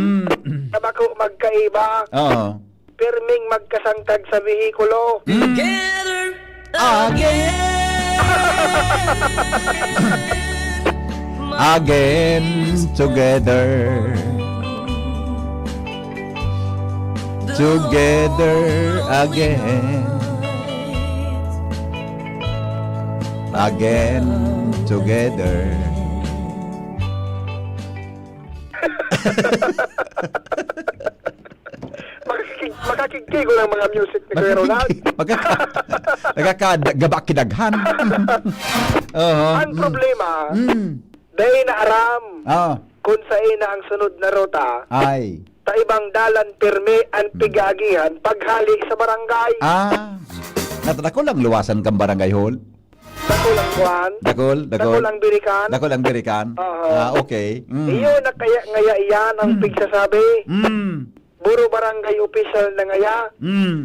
na magkaiba, pirming magkasangkag sa vehikulo. Together again. Again, together. Together again. Again, together. Makakigkigo ng mga music ni Kuya Ronald. Nagkakagabakidaghan. Ang problema, dahil na aram, kung sa ina ang sunod na ruta, Ay. ta ibang dalan pirmi ang pigagihan paghali sa barangay. Natadako lang luwasan kang barangay hall. Dako lang kuhan. Dako lang birikan. Dako lang birikan. Okay. Iyo na kaya ngaya iyan ang pigsasabi. Buro barangay official na ngaya.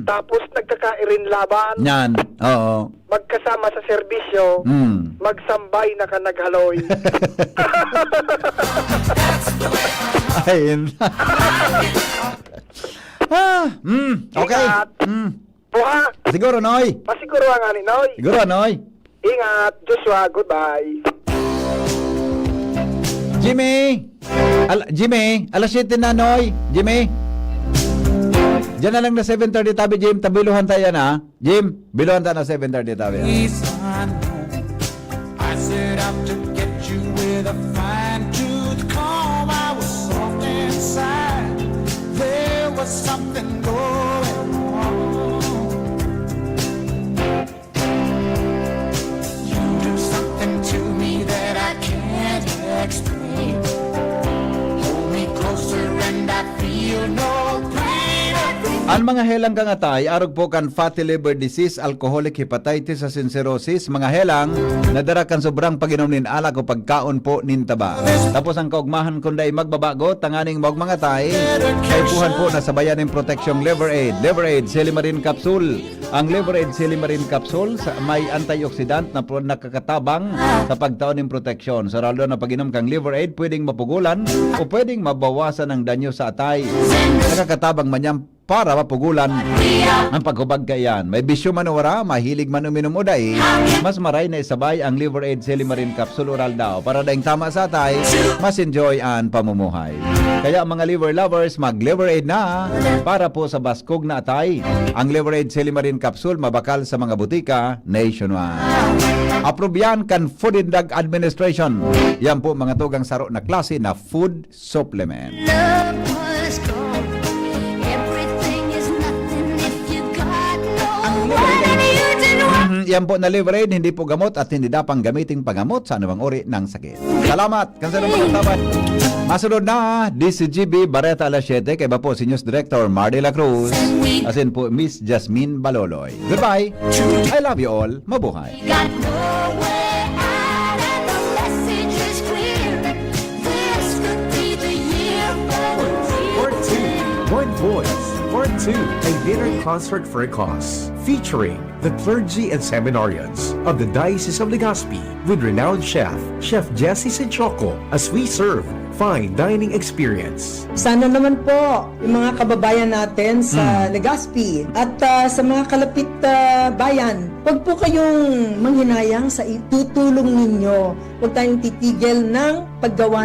Tapos nagkakairin laban. Yan. Oo. Magkasama sa serbisyo. Magsambay na ka naghaloy. Ay. Okay. Buha. Siguro, Noy. Masiguro ang ani, Noy. Siguro, Noy. Ingat, Joshua. Goodbye. Jimmy! Jimmy! Alas 7 na, Noy. Jimmy! Diyan na lang na 7:30 tabi, Jim. Tabiluhan tayo na. Jim, biluhan tayo na 7:30 tabi. I set out to get you with a fine tooth comb. I was soft inside. There was something going on. You do something to me that I can't explain. Hold me closer and I feel no pain. Ang mga helang kangatay, arog po kan fatty liver disease, alcoholic hepatitis, asin cirrhosis, mga helang nadara kan sobrang pag-inom nin alak o pagkaon po nin taba. Tapos ang kaugmahan kunday magbabago, tanganing mga tay, ay puhan po na sabayan ng protection liver aid. Liver aid, Silimarin Capsule. Ang liver aid, Silimarin Capsule, may antioxidant na po nakakatabang sa pagtaon ng protection. Sa ralo na pag-inom kang liver aid, pwedeng mapugulan o pwedeng mabawasan ang danyo sa atay. Nakakatabang manyang para mapugulan ang paghubag kayan. May bisyo man wara, mahilig man uminom uday, mas maray na isabay ang Liver Aid Silimarin Capsule Oral daw para daing tama sa atay, mas enjoy ang pamumuhay. Kaya mga liver lovers, mag Liver Aid na para po sa baskog na atay. Ang Liver Aid Silimarin Capsule mabakal sa mga butika nationwide. Approve yan kan Food and Drug Administration. Yan po mga tugang saro na klase na food supplement. What did you do? yan po na libre, hindi po gamot at hindi dapang gamiting paggamot sa anumang uri ng sakit. Salamat, Kanser Marantaban. Masunod na, DCGB Bareta alas 7, kay ba po si News Director Mardy La Cruz, asin po Miss Jasmine Baloloy. Goodbye, I love you all, mabuhay. Got no way out and the message is clear. This could be the year for Part 2, One Voice. Part 2, a dinner concert for a cause, featuring the clergy and seminarians of the Diocese of Legazpi with renowned chef, Chef Jesse Senchoco, as we serve fine dining experience. Sana naman po yung mga kababayan natin sa Legazpi at sa mga kalapit bayan, huwag po kayong manghinayang sa itutulong ninyo. Huwag tayong titigil ng paggawa